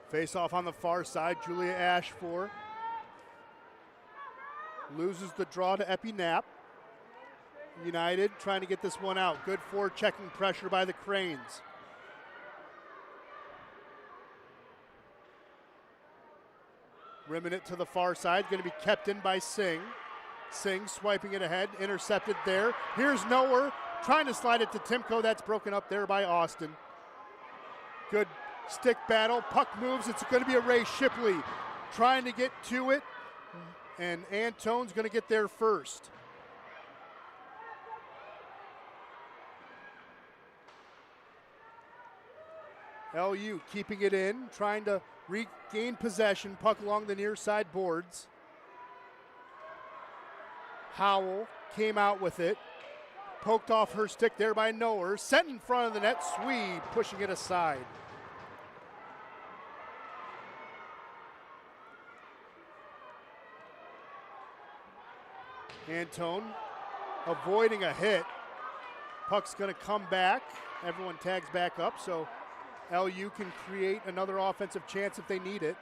Face off on the far side, Julia Ashford loses the draw to Epi Knapp. United trying to get this one out. Good forechecking pressure by the Cranes. Rimming it to the far side, going to be kept in by Singh. Singh swiping it ahead, intercepted there. Here's Noah, trying to slide it to Timko. That's broken up there by Austin. Good stick battle, puck moves. It's going to be a Ray Shipley trying to get to it, and Antone's going to get there first. LU keeping it in, trying to regain possession, puck along the near side boards. Howell came out with it, poked off her stick there by Noer, sent in front of the net, Swede pushing it aside. Antone avoiding a hit. Puck's gonna come back. Everyone tags back up, so LU can create another offensive chance if they need it.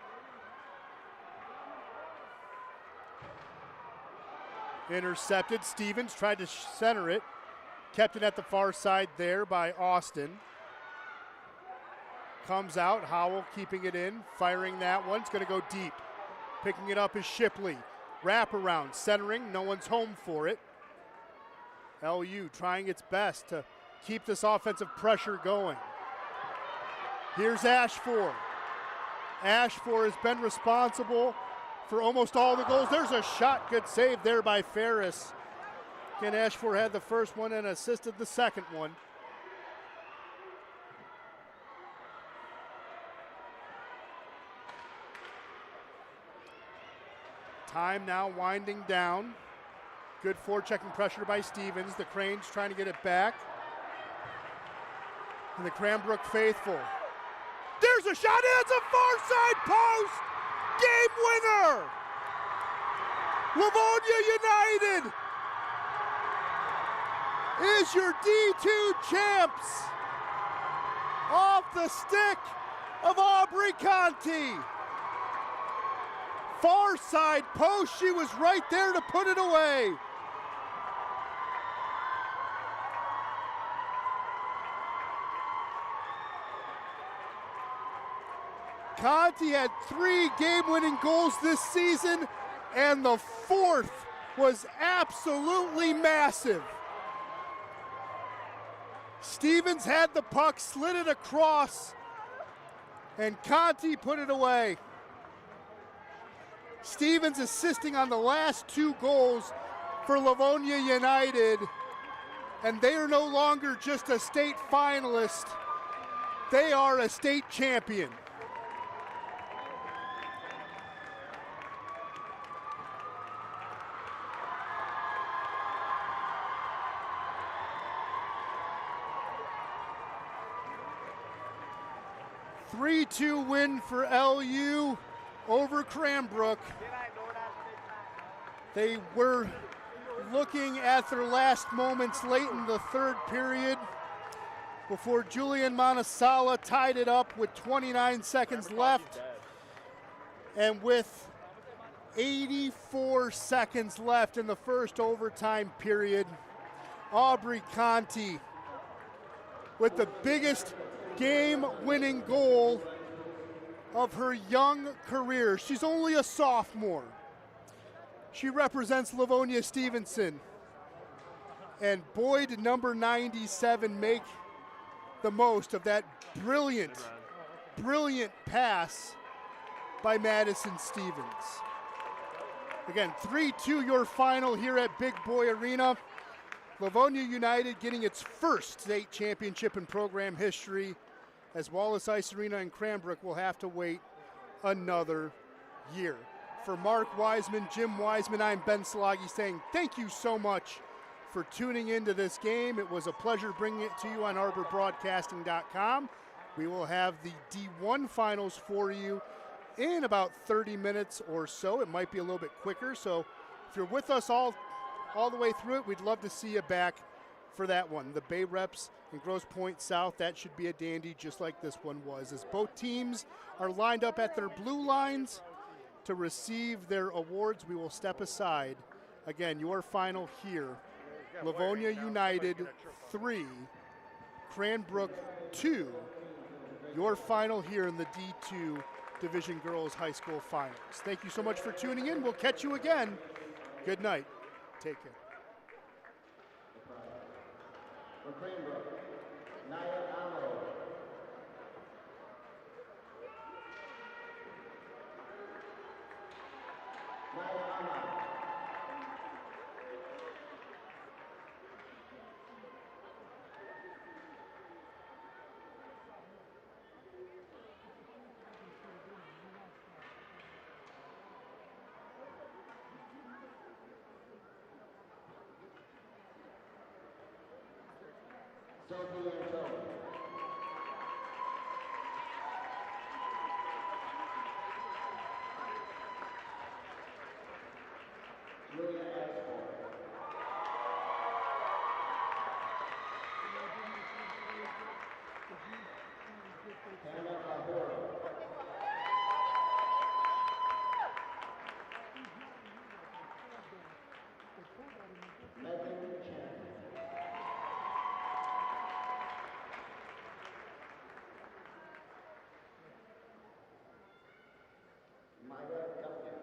Intercepted. Stevens tried to center it. Kept it at the far side there by Austin. Comes out. Howell keeping it in. Firing that one. It's going to go deep. Picking it up is Shipley. Wraparound. Centering. No one's home for it. LU trying its best to keep this offensive pressure going. Here's Ashford. Ashford has been responsible for almost all the goals. There's a shot, good save there by Ferris. Again, Ashford had the first one and assisted the second one. Time now winding down. Good forechecking pressure by Stevens. The Cranes trying to get it back. And the Cranbrook faithful. There's a shot, it's a far side post! Game winner! Livonia United is your D2 champs off the stick of Aubrey Conti. Far side post, she was right there to put it away. Conti had 3 game-winning goals this season, and the 4th was absolutely massive. Stevens had the puck, slid it across, and Conti put it away. Stevens assisting on the last 2 goals for Livonia United, and they are no longer just a state finalist, they are a state champion. A 3-2 win for LU over Cranbrook. They were looking at their last moments late in the third period before Julian Monasala tied it up with 29 seconds left. And with 84 seconds left in the first overtime period, Aubrey Conti with the biggest game-winning goal of her young career. She's only a sophomore. She represents Livonia Stevenson. And boy, did number 97 make the most of that brilliant pass by Madison Stevens. Again, 3-2 your final here at Big Boy Arena. Livonia United getting its first state championship in program history, as Wallace Ice Arena and Cranbrook will have to wait another year. For Mark Wiseman, Jim Wiseman, I'm Ben Salagi saying thank you so much for tuning into this game. It was a pleasure bringing it to you on ArborBroadcasting.com. We will have the D1 finals for you in about 30 minutes or so. It might be a little bit quicker, so if you're with us all the way through it, we'd love to see you back for that one. The Bay Reps and Grosse Pointe South, that should be a dandy just like this one was. As both teams are lined up at their blue lines to receive their awards, we will step aside. Again, your final here, Livonia United 3, Cranbrook 2, your final here in the D2 Division Girls High School Finals. Thank you so much for tuning in. We'll catch you again. Good night. Take care. For Cranbrook, Naya Amo. Naya Amo. Sophie Antone. Julia Ashford. Hannah Cahora. Megan Chen. Myra Gupton.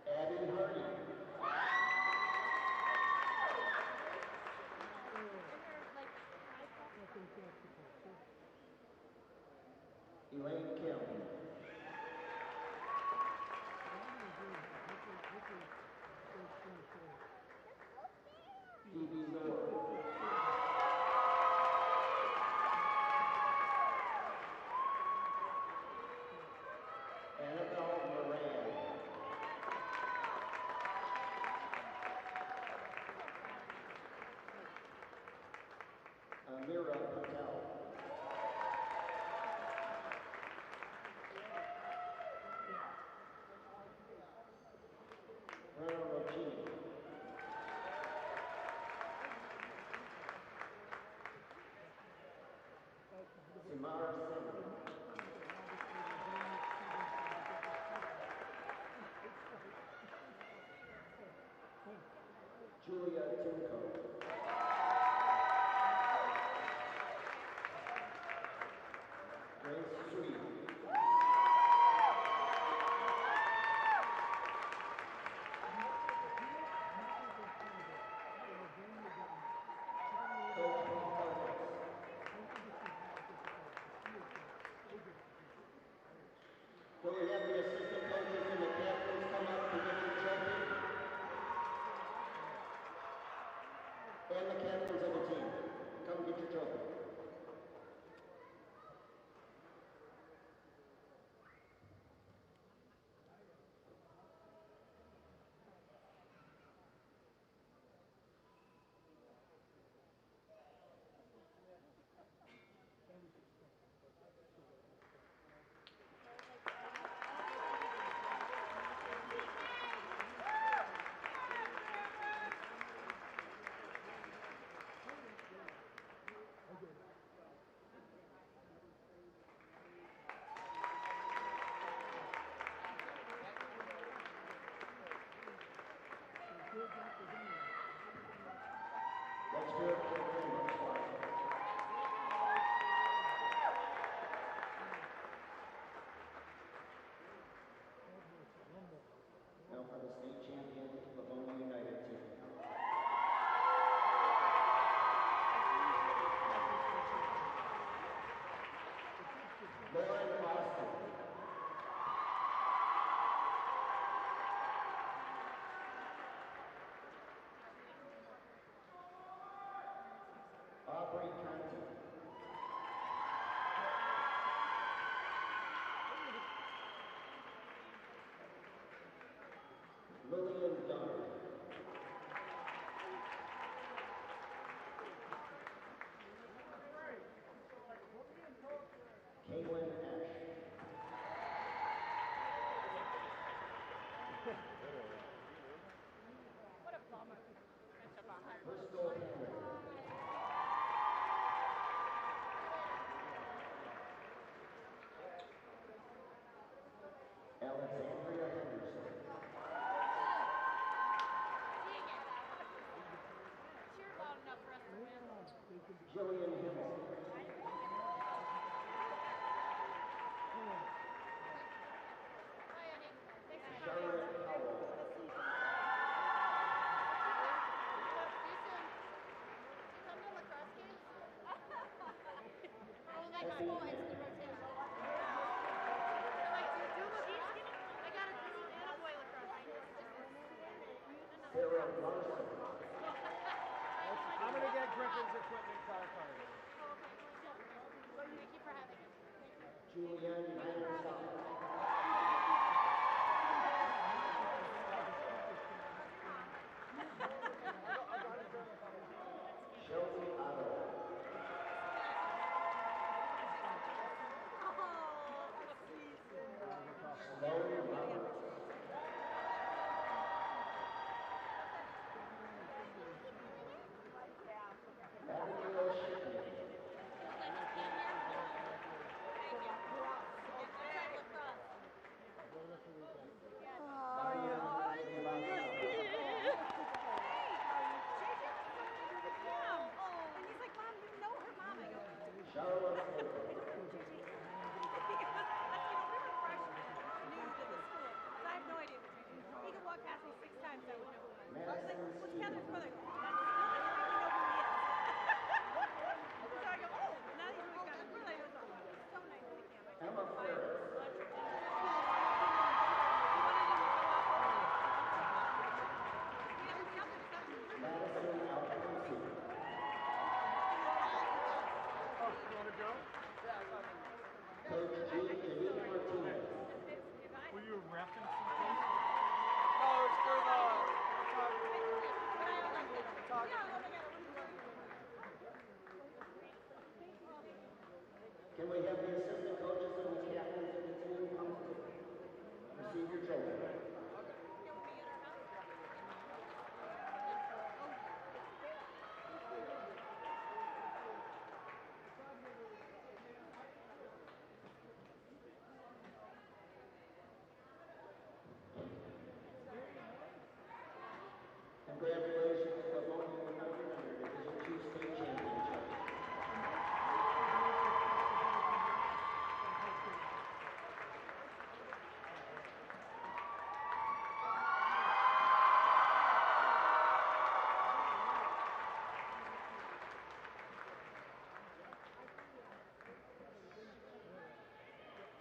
Abby Hardy. Elaine Kim. Phoebe Moore. Annabelle Moran. Amira Patel. Rana Rochini. Samara Singer. Julia Timko. Grace Sweet. Coach Marcus. Will we have the assistant coaches and the captains come up to get your trophy? And the captains of the team, come get your trophy. Let's hear it for the Cranbrook squad. Now for the state champion, Livonia United team. Lauren Austin. What a bummer. That's a bummer. Alexandria Henderson. Dang it. Cheer loud enough for us to win. Jillian Himmel. Bye, Eddie. Thanks for coming. Charlotte Howell. See you soon. Do you come to lacrosse games? Oh, like school, it's the rotation. I'm like, do lacrosse? I got a girl and a boy lacrosse. Sarah Larson. I'm gonna get Griffin's equipment car card. Thank you for having us. Julianne Anderson. Shelby Otto. Sloan Roberts. Abigail Shipley. Charlotte Emma Ferris. Madison Alfonso. Oh, you wanna go? Coach Janine Martinez. Were you referencing something? No, it's for Can we have the assistant coaches and the captains of the team come to receive your trophy? Congratulations.